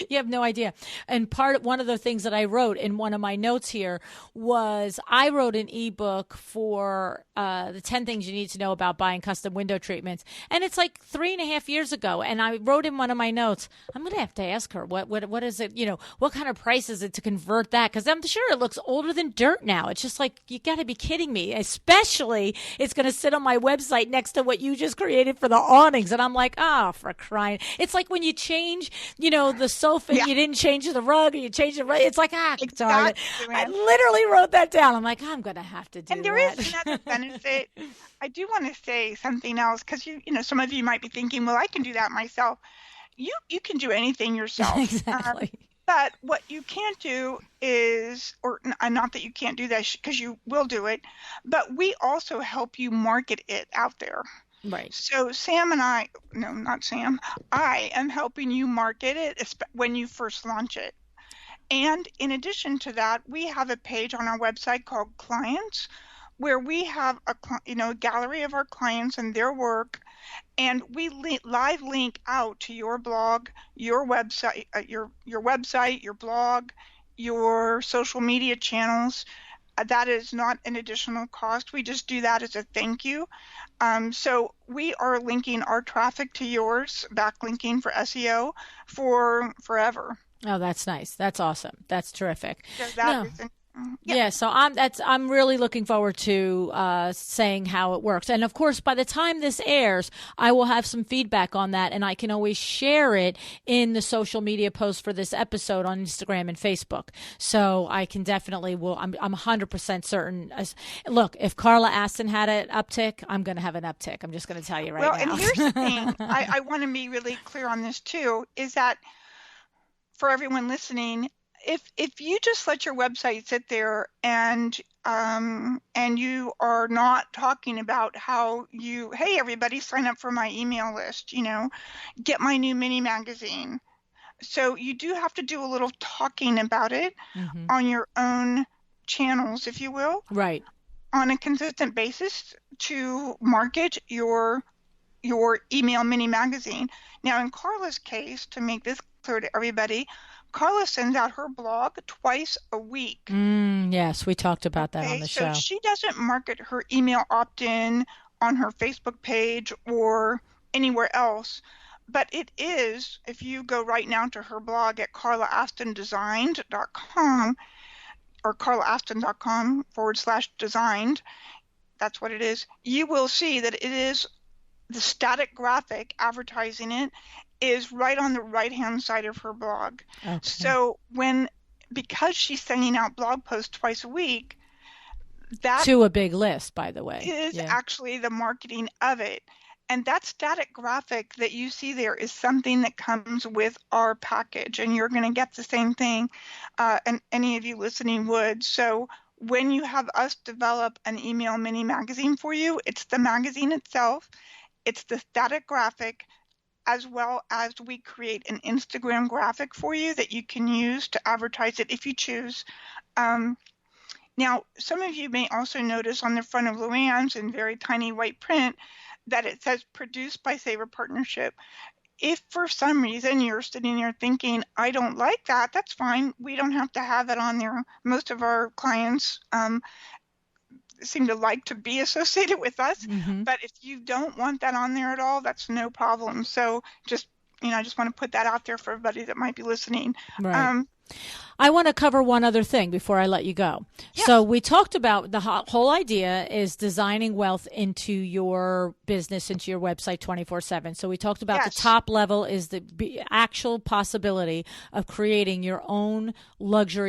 You have no idea. And one of the things that I wrote in one of my notes here was I wrote an ebook for the 10 things you need to know about buying custom window treatments. And it's like 3.5 years ago. And I wrote in one of my notes, I'm going to have to ask her what is it, what kind of price is it to convert that? Because I'm sure it looks older than dirt now. It's just like, you got to be kidding me. Especially it's going to sit on my website next to what you just created for the awnings. And I'm like, for crying. It's like when you change, the sofa, you didn't change the rug, or you changed the rug. It's like, darn it. I literally wrote that down. I'm like, I'm going to have to do that. And there is another benefit. I do want to say something else, because some of you might be thinking, well, I can do that myself. You can do anything yourself. Exactly. But what you can't do is, or not that you can't do that, because you will do it, but we also help you market it out there. Right. So I am helping you market it when you first launch it. And in addition to that, we have a page on our website called Clients, where we have a gallery of our clients and their work, and we live link out to your blog, your website, your website, your blog, your social media channels. That is not an additional cost. We just do that as a thank you. So we are linking our traffic to yours, backlinking for SEO for forever. Oh, that's nice. That's awesome. That's terrific. So that is Yeah, so I'm really looking forward to saying how it works. And of course, by the time this airs, I will have some feedback on that, and I can always share it in the social media post for this episode on Instagram and Facebook. So I can definitely I'm 100% certain. Look, if Carla Aston had an uptick, I'm going to have an uptick. I'm just going to tell you right now. Well, and here's the thing. I want to be really clear on this too, is that for everyone listening, if you just let your website sit there and you are not talking about how hey, everybody, sign up for my email list, get my new mini magazine. So you do have to do a little talking about it on your own channels, if you will. Right. On a consistent basis to market your email mini magazine. Now, in Carla's case, to make this clear to everybody, Carla sends out her blog twice a week. Yes, we talked about that on the show. So she doesn't market her email opt-in on her Facebook page or anywhere else. But it is, if you go right now to her blog at carlaastondesigned.com or carlaaston.com/designed, that's what it is, you will see that it is the static graphic advertising it is right on the right-hand side of her blog. Okay. So because she's sending out blog posts twice a week, that to a big list, by the way, is actually the marketing of it. And that static graphic that you see there is something that comes with our package, and you're going to get the same thing, and any of you listening would. So when you have us develop an email mini magazine for you, it's the magazine itself, it's the static graphic, as well as we create an Instagram graphic for you that you can use to advertise it if you choose. Now, some of you may also notice on the front of LuAnn's in very tiny white print that it says produced by Savour Partnership. If for some reason you're sitting there thinking, I don't like that, that's fine. We don't have to have it on there. Most of our clients seem to like to be associated with us. But if you don't want that on there at all, that's no problem. So I just want to put that out there for everybody that might be listening. Right. I want to cover one other thing before I let you go. Yes. So we talked about the whole idea is designing wealth into your business, into your website 24/7. So we talked about the top level is the actual possibility of creating your own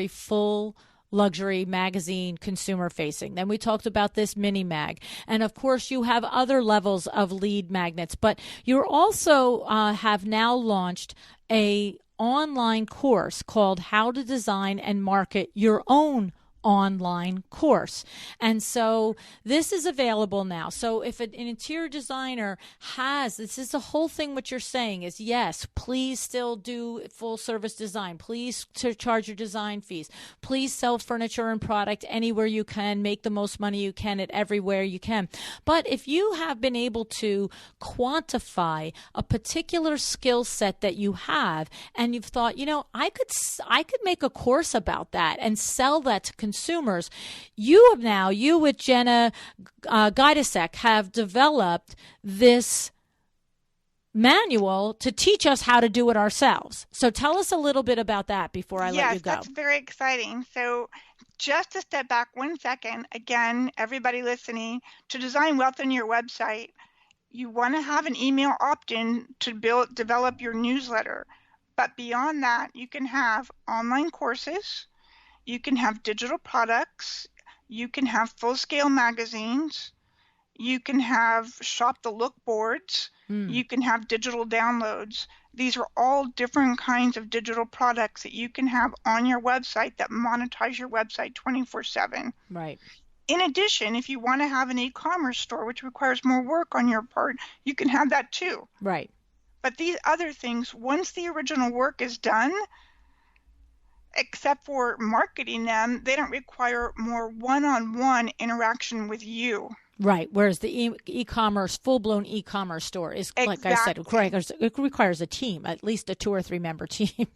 full luxury magazine, consumer facing. Then we talked about this mini mag. And of course, you have other levels of lead magnets, but you also have now launched a online course called How to Design and Market Your Own Online Course. And so this is available now. So if an interior designer this is the whole thing what you're saying is, yes, please still do full service design. Please charge your design fees. Please sell furniture and product anywhere you can, make the most money you can at everywhere you can. But if you have been able to quantify a particular skill set that you have, and you've thought, I could make a course about that and sell that to consumers, you with Jenna Gajdusek have developed this manual to teach us how to do it ourselves. So tell us a little bit about that before I let you go. Yes, that's very exciting. So just to step back 1 second, again, everybody listening, to design wealth on your website, you want to have an email opt-in to develop your newsletter. But beyond that, you can have online courses, you can have digital products, you can have full-scale magazines, you can have shop the look boards, you can have digital downloads. These are all different kinds of digital products that you can have on your website that monetize your website 24/7. Right. In addition, if you want to have an e-commerce store, which requires more work on your part, you can have that too. Right. But these other things, once the original work is done, except for marketing them, they don't require more one-on-one interaction with you. Right. Whereas the e-commerce, full-blown e-commerce store is, like I said, it requires a team, at least a 2 or 3 member team.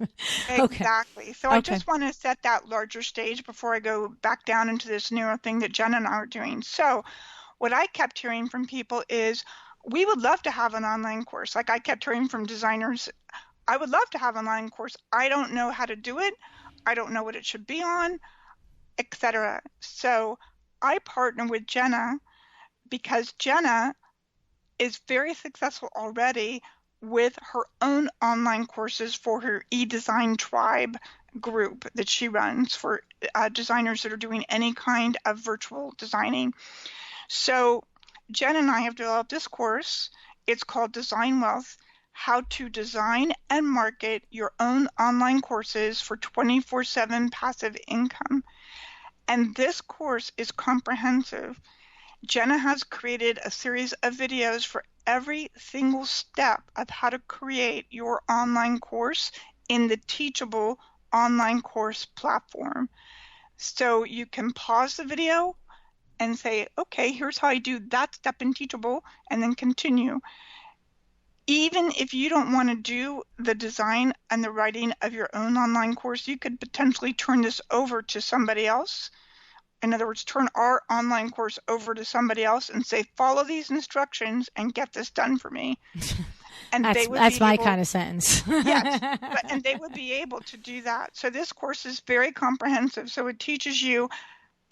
Exactly. So I just want to set that larger stage before I go back down into this newer thing that Jen and I are doing. So what I kept hearing from people is, we would love to have an online course. Like I kept hearing from designers, I would love to have an online course. I don't know how to do it. I don't know what it should be on, etc. So I partner with Jenna because Jenna is very successful already with her own online courses for her eDesign Tribe group that she runs for designers that are doing any kind of virtual designing. So Jen and I have developed this course. It's called Design Wealth: How to Design and Market Your Own Online Courses for 24/7 Passive Income. And this course is comprehensive. Jenna has created a series of videos for every single step of how to create your online course in the Teachable online course platform. So you can pause the video and say, okay, here's how I do that step in Teachable, and then continue. Even if you don't want to do the design and the writing of your own online course, you could potentially turn this over to somebody else. In other words, turn our online course over to somebody else and say, follow these instructions and get this done for me. And that's my kind of sentence. Yes, and they would be able to do that. So this course is very comprehensive. So it teaches you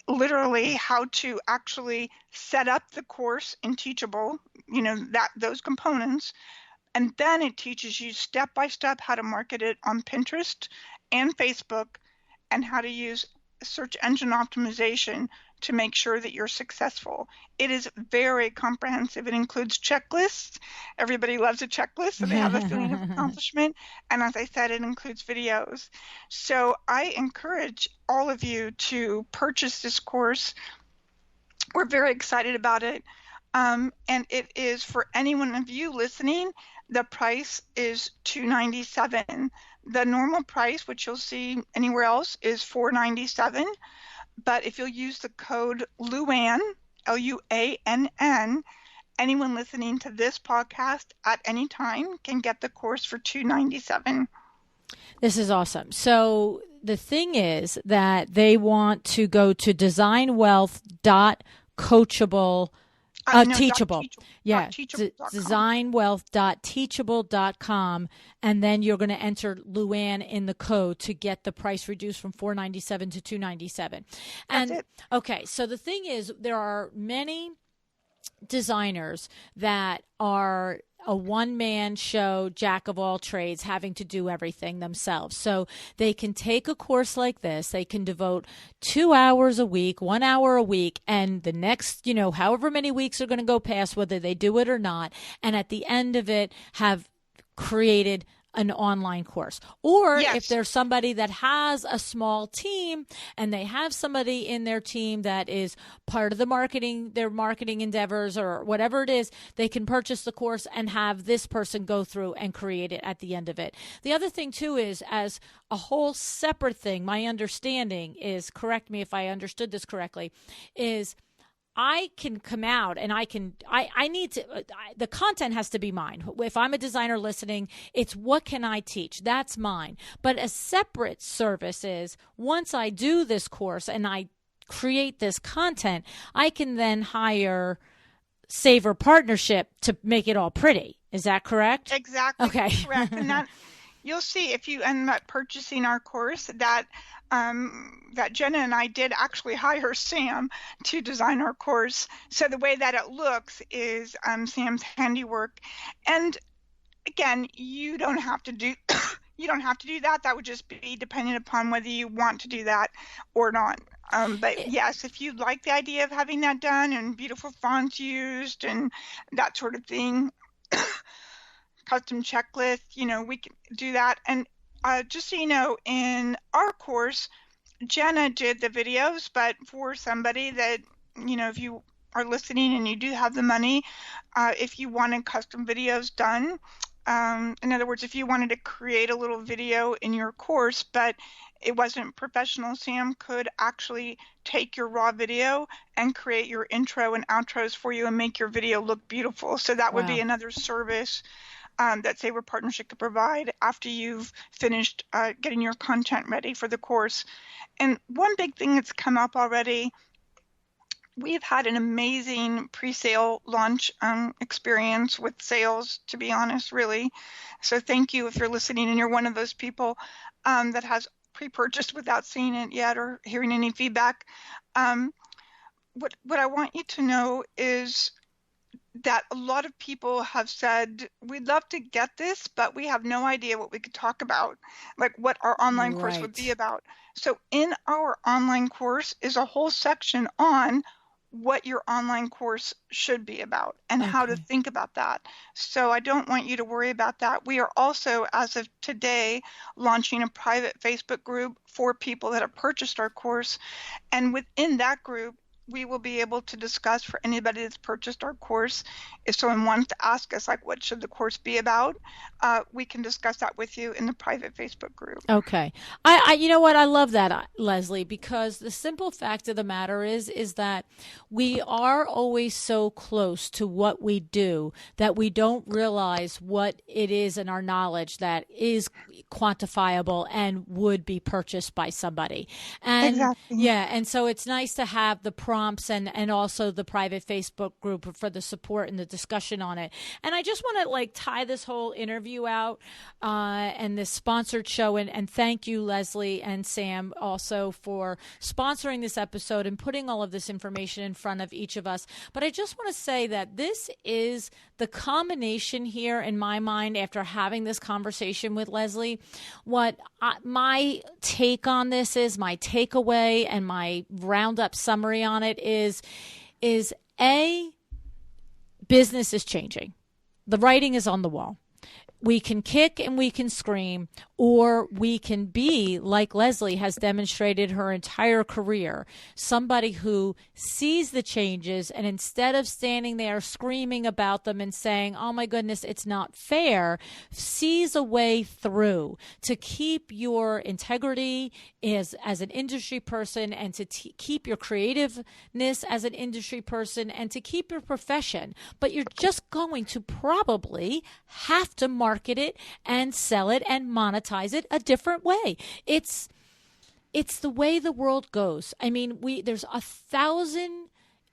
literally how to actually set up the course in Teachable, those components. And then it teaches you step by step how to market it on Pinterest and Facebook, and how to use search engine optimization to make sure that you're successful. It is very comprehensive. It includes checklists. Everybody loves a checklist, so they have a feeling of accomplishment. And as I said, it includes videos. So I encourage all of you to purchase this course. We're very excited about it. And it is, for any one of you listening, the price is $297. The normal price, which you'll see anywhere else, is $497. But if you'll use the code LuAnn, LuAnn, anyone listening to this podcast at any time can get the course for $297. This is awesome. So the thing is that they want to go to designwealth.coachable.com. No, Teachable. Yeah. .teachable.com. Designwealth.teachable.com. And then you're going to enter LuAnn in the code to get the price reduced from $497 to $297. And That's it. okay, so the thing is, there are many designers that are a one-man show, jack of all trades, having to do everything themselves. So they can take a course like this. They can devote 2 hours a week, 1 hour a week, and the next, however many weeks are going to go past, whether they do it or not, and at the end of it have created an online course. Or Yes. if there's somebody that has a small team and they have somebody in their team that is part of their marketing endeavors or whatever it is, they can purchase the course and have this person go through and create it at the end of it. The other thing too is, as a whole separate thing, my understanding is, correct me if I understood this correctly, is I can come out and I need to, the content has to be mine. If I'm a designer listening, it's what can I teach? That's mine. But a separate service is, once I do this course and I create this content, I can then hire Savour Partnership to make it all pretty. Is that correct? Exactly. Okay. Correct. And that you'll see if you end up purchasing our course that Jenna and I did actually hire Sam to design our course. So the way that it looks is Sam's handiwork. And again, you don't have to do that. That would just be dependent upon whether you want to do that or not. But yes, if you like the idea of having that done and beautiful fonts used and that sort of thing, custom checklist, we can do that. And just so you know, in our course, Jenna did the videos, but for somebody that, if you are listening and you do have the money, if you wanted custom videos done, in other words, if you wanted to create a little video in your course, but it wasn't professional, Sam could actually take your raw video and create your intro and outros for you and make your video look beautiful. So that would be another service that Savour Partnership could provide after you've finished getting your content ready for the course. And one big thing that's come up already, we've had an amazing pre-sale launch experience with sales, to be honest, really. So thank you if you're listening and you're one of those people that has pre-purchased without seeing it yet or hearing any feedback. What I want you to know is that a lot of people have said, we'd love to get this, but we have no idea what we could talk about, like what our online course would be about. So in our online course is a whole section on what your online course should be about and how to think about that. So I don't want you to worry about that. We are also, as of today, launching a private Facebook group for people that have purchased our course. And within that group, we will be able to discuss for anybody that's purchased our course. If someone wants to ask us, like, what should the course be about, we can discuss that with you in the private Facebook group. Okay. I you know what? I love that, Leslie, because the simple fact of the matter is that we are always so close to what we do that we don't realize what it is in our knowledge that is quantifiable and would be purchased by somebody. And exactly. Yeah. And so it's nice to have the prompts and also the private Facebook group for the support and the discussion on it. And I just want to tie this whole interview out and this sponsored show. And thank you, Leslie and Sam, also for sponsoring this episode and putting all of this information in front of each of us. But I just want to say that this is the combination here in my mind after having this conversation with Leslie. What my take on this is, my takeaway and my roundup summary on it is business is changing. The writing is on the wall. We can kick and we can scream, or we can be, like Leslie has demonstrated her entire career, somebody who sees the changes and instead of standing there screaming about them and saying, oh my goodness, it's not fair, sees a way through to keep your integrity as an industry person and to keep your creativeness as an industry person and to keep your profession. But you're just going to probably have to market it and sell it and monetize it a different way. It's the way the world goes. I mean, there's 1,000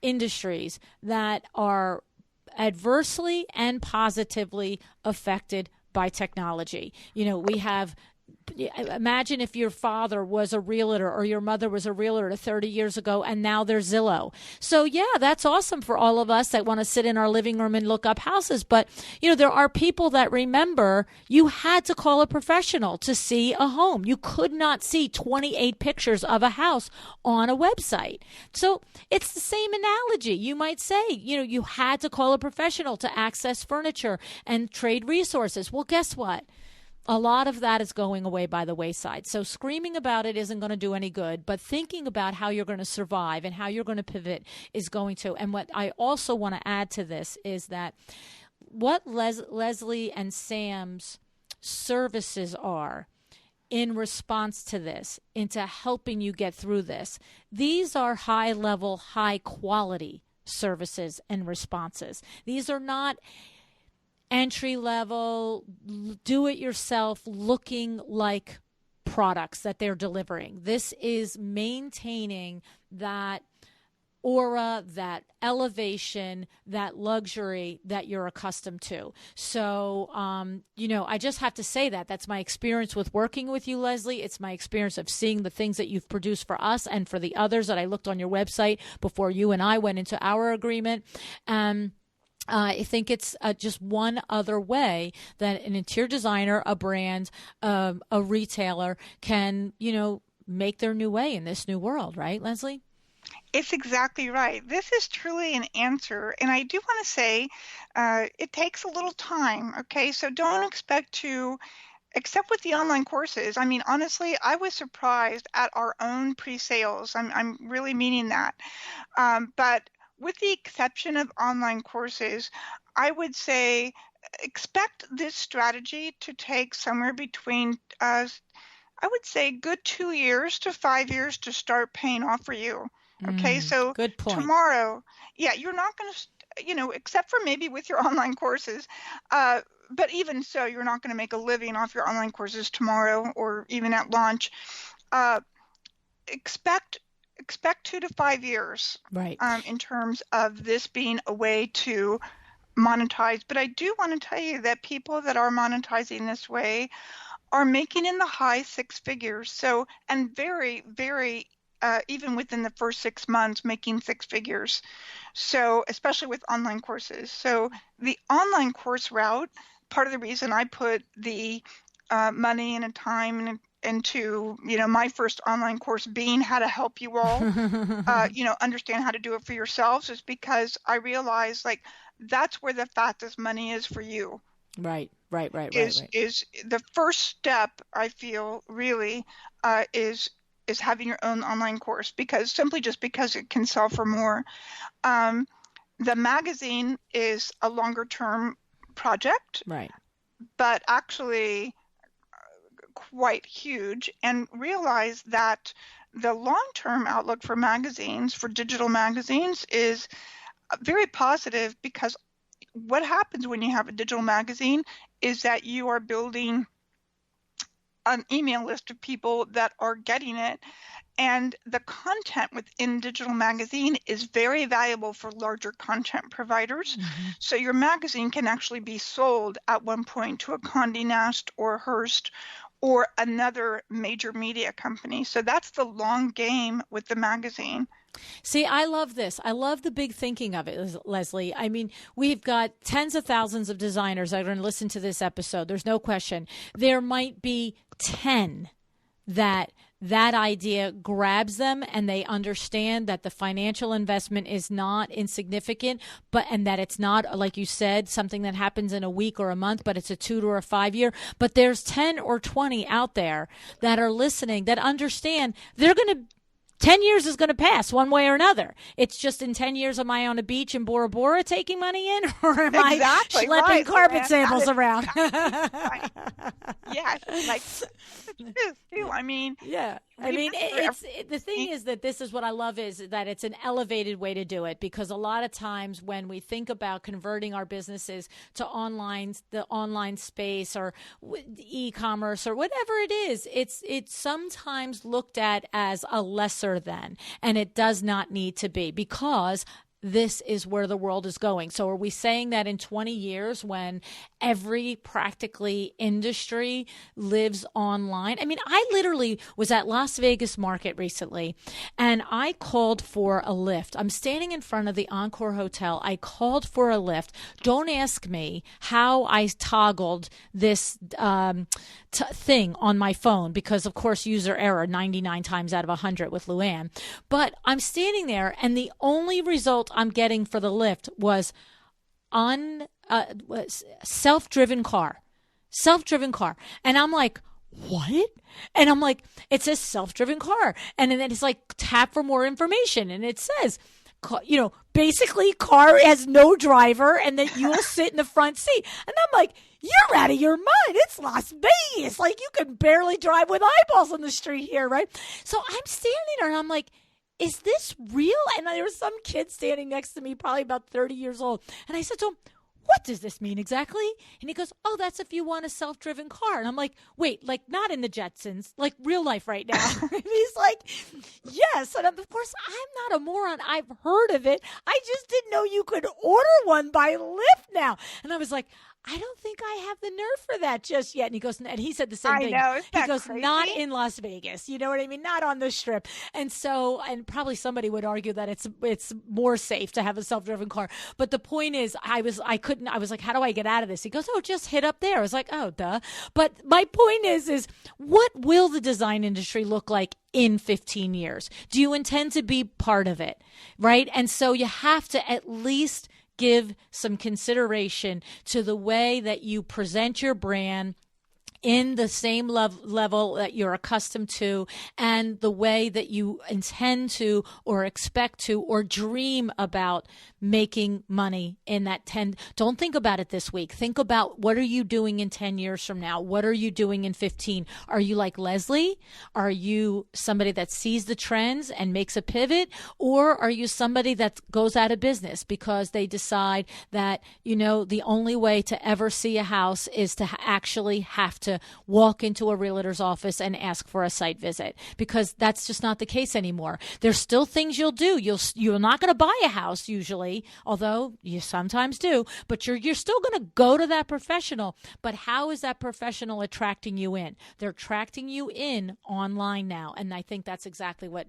industries that are adversely and positively affected by technology. We have, imagine if your father was a realtor or your mother was a realtor 30 years ago, and now they're Zillow. So yeah, that's awesome for all of us that want to sit in our living room and look up houses. But, there are people that remember you had to call a professional to see a home. You could not see 28 pictures of a house on a website. So it's the same analogy. You might say, you had to call a professional to access furniture and trade resources. Well, guess what? A lot of that is going away by the wayside. So screaming about it isn't going to do any good, but thinking about how you're going to survive and how you're going to pivot is going to. And what I also want to add to this is that what Leslie and Sam's services are in response to this, into helping you get through this, these are high-level, high-quality services and responses. These are not entry level, do it yourself looking like products that they're delivering. This is maintaining that aura, that elevation, that luxury that you're accustomed to. So, I just have to say that. That's my experience with working with you, Leslie. It's my experience of seeing the things that you've produced for us and for the others that I looked on your website before you and I went into our agreement. I think it's just one other way that an interior designer, a brand, a retailer can, make their new way in this new world, right, Leslie? It's exactly right. This is truly an answer. And I do want to say it takes a little time, okay? So don't expect to, except with the online courses. I mean, honestly, I was surprised at our own pre-sales. I'm really meaning that. But with the exception of online courses, I would say expect this strategy to take somewhere between, I would say, good 2 years to 5 years to start paying off for you. Okay, so good point. Tomorrow, yeah, you're not going to, except for maybe with your online courses, but even so, you're not going to make a living off your online courses tomorrow or even at launch. Expect 2 to 5 years, right? In terms of this being a way to monetize. But I do want to tell you that people that are monetizing this way are making in the high six figures. So, and very, very, even within the first 6 months, making six figures. So, especially with online courses. So the online course route, part of the reason I put the money and time into, my first online course being how to help you all, understand how to do it for yourselves, is because I realized that's where the fastest money is for you. Right. Is the first step, I feel, really, is having your own online course, because it can sell for more. The magazine is a longer term project, right? But actually quite huge, and realize that the long-term outlook for magazines, for digital magazines, is very positive, because what happens when you have a digital magazine is that you are building an email list of people that are getting it, and the content within digital magazine is very valuable for larger content providers. Mm-hmm. So your magazine can actually be sold at one point to a Condé Nast or Hearst or another major media company. So that's the long game with the magazine. See, I love this. I love the big thinking of it, Leslie. I mean, we've got tens of thousands of designers that are going to listen to this episode. There's no question. There might be 10 that idea grabs them, and they understand that the financial investment is not insignificant, and that it's not, like you said, something that happens in a week or a month, but it's a 2 to 5 year. But there's 10 or 20 out there that are listening that understand they're going to 10 years is going to pass one way or another. It's just, in 10 years, am I on a beach in Bora Bora taking money in, or am I schlepping carpet samples around? Right. Yes, I mean, yeah. I mean, the thing is that this is what I love, is that it's an elevated way to do it, because a lot of times when we think about converting our businesses to the online space or e-commerce or whatever it is, it's sometimes looked at as a lesser than, and it does not need to be, because this is where the world is going. So are we saying that in 20 years when every practically industry lives online? I mean, I literally was at Las Vegas market recently and I called for a lift. I'm standing in front of the Encore Hotel. I called for a lift. Don't ask me how I toggled this thing on my phone because, of course, user error 99 times out of 100 with LuAnn. But I'm standing there, and the only result I'm getting for the lift was self-driven car. Self-driven car. And I'm like, what? And I'm like, it says self-driven car. And then it's like, tap for more information. And it says, basically car has no driver and that you'll sit in the front seat. And I'm like, you're out of your mind. It's Las Vegas. Like, you can barely drive with eyeballs on the street here, right? So I'm standing there and I'm like, is this real? And there was some kid standing next to me, probably about 30 years old. And I said to him, what does this mean exactly? And he goes, oh, that's if you want a self-driven car. And I'm like, wait, like not in the Jetsons, like real life right now. And he's like, yes. And of course, I'm not a moron. I've heard of it. I just didn't know you could order one by Lyft now. And I was like, I don't think I have the nerve for that just yet. And he goes, and he said the same thing. I know. He goes, crazy? Not in Las Vegas. You know what I mean? Not on the Strip. And so, and probably somebody would argue that it's more safe to have a self-driven car. But the point is, I was like, how do I get out of this? He goes, oh, just hit up there. I was like, oh, duh. But my point is what will the design industry look like in 15 years? Do you intend to be part of it? Right? And so you have to at least give some consideration to the way that you present your brand in the same level that you're accustomed to and the way that you intend to or expect to or dream about making money in that 10. Don't think about it this week. Think about what are you doing in 10 years from now? What are you doing in 15? Are you like Leslie? Are you somebody that sees the trends and makes a pivot? Or are you somebody that goes out of business because they decide that, the only way to ever see a house is to actually have to walk into a realtor's office and ask for a site visit, because that's just not the case anymore. There's still things you'll do. You're not going to buy a house usually, although you sometimes do, but you're still going to go to that professional. But how is that professional attracting you in? They're attracting you in online now. And I think that's exactly what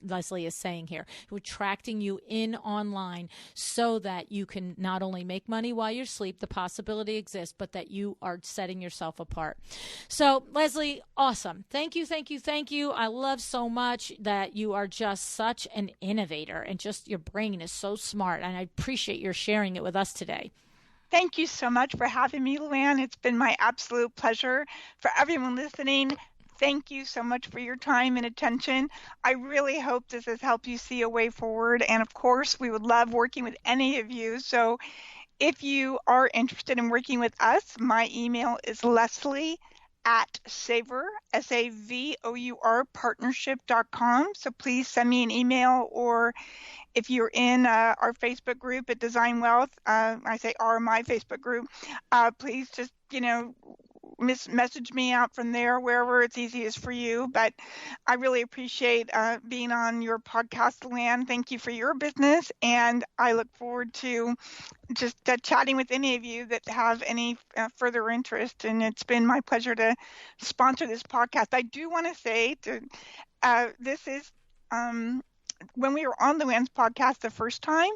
Leslie is saying here. We're attracting you in online so that you can not only make money while you sleep, the possibility exists, but that you are setting yourself apart. So, Leslie, awesome. Thank you, thank you, thank you. I love so much that you are just such an innovator and just your brain is so smart. And I appreciate your sharing it with us today. Thank you so much for having me, LuAnn. It's been my absolute pleasure. For everyone listening, thank you so much for your time and attention. I really hope this has helped you see a way forward. And of course, we would love working with any of you. So if you are interested in working with us, my email is leslie@savour, SAVOUR, partnership.com. So please send me an email, or if you're in our Facebook group at Design Wealth, I say my Facebook group, please just, message me out from there, wherever it's easiest for you. But I really appreciate being on your podcast, LuAnn. Thank you for your business. And I look forward to just chatting with any of you that have any further interest. And it's been my pleasure to sponsor this podcast. I do want to say this is when we were on LuAnn's podcast the first time,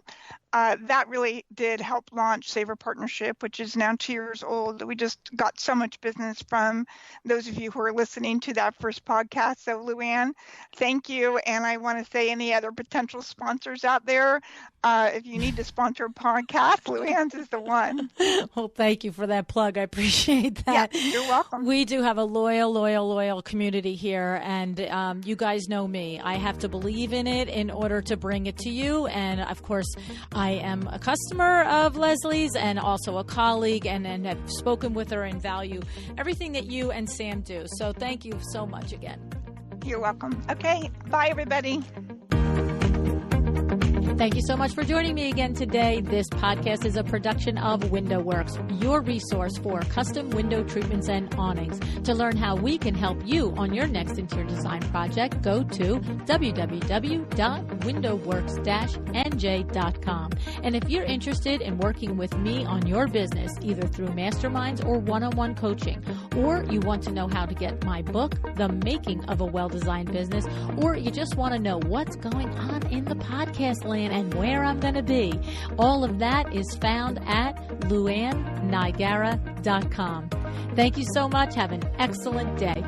that really did help launch Savour Partnership, which is now 2 years old. We just got so much business from those of you who are listening to that first podcast. So, LuAnn, thank you. And I want to say any other potential sponsors out there, if you need to sponsor a podcast, LuAnn's is the one. Well, thank you for that plug. I appreciate that. Yeah, you're welcome. We do have a loyal community here. And you guys know me. I have to believe in it in order to bring it to you. And, of course, I am a customer of Leslie's and also a colleague, and have spoken with her and value everything that you and Sam do. So thank you so much again. You're welcome. Okay. Bye, everybody. Thank you so much for joining me again today. This podcast is a production of WindowWorks, your resource for custom window treatments and awnings. To learn how we can help you on your next interior design project, go to www.windowworks-nj.com. And if you're interested in working with me on your business, either through masterminds or one-on-one coaching, or you want to know how to get my book, The Making of a Well-Designed Business, or you just want to know what's going on in the podcast land and where I'm going to be, all of that is found at LuAnnNigara.com. Thank you so much. Have an excellent day.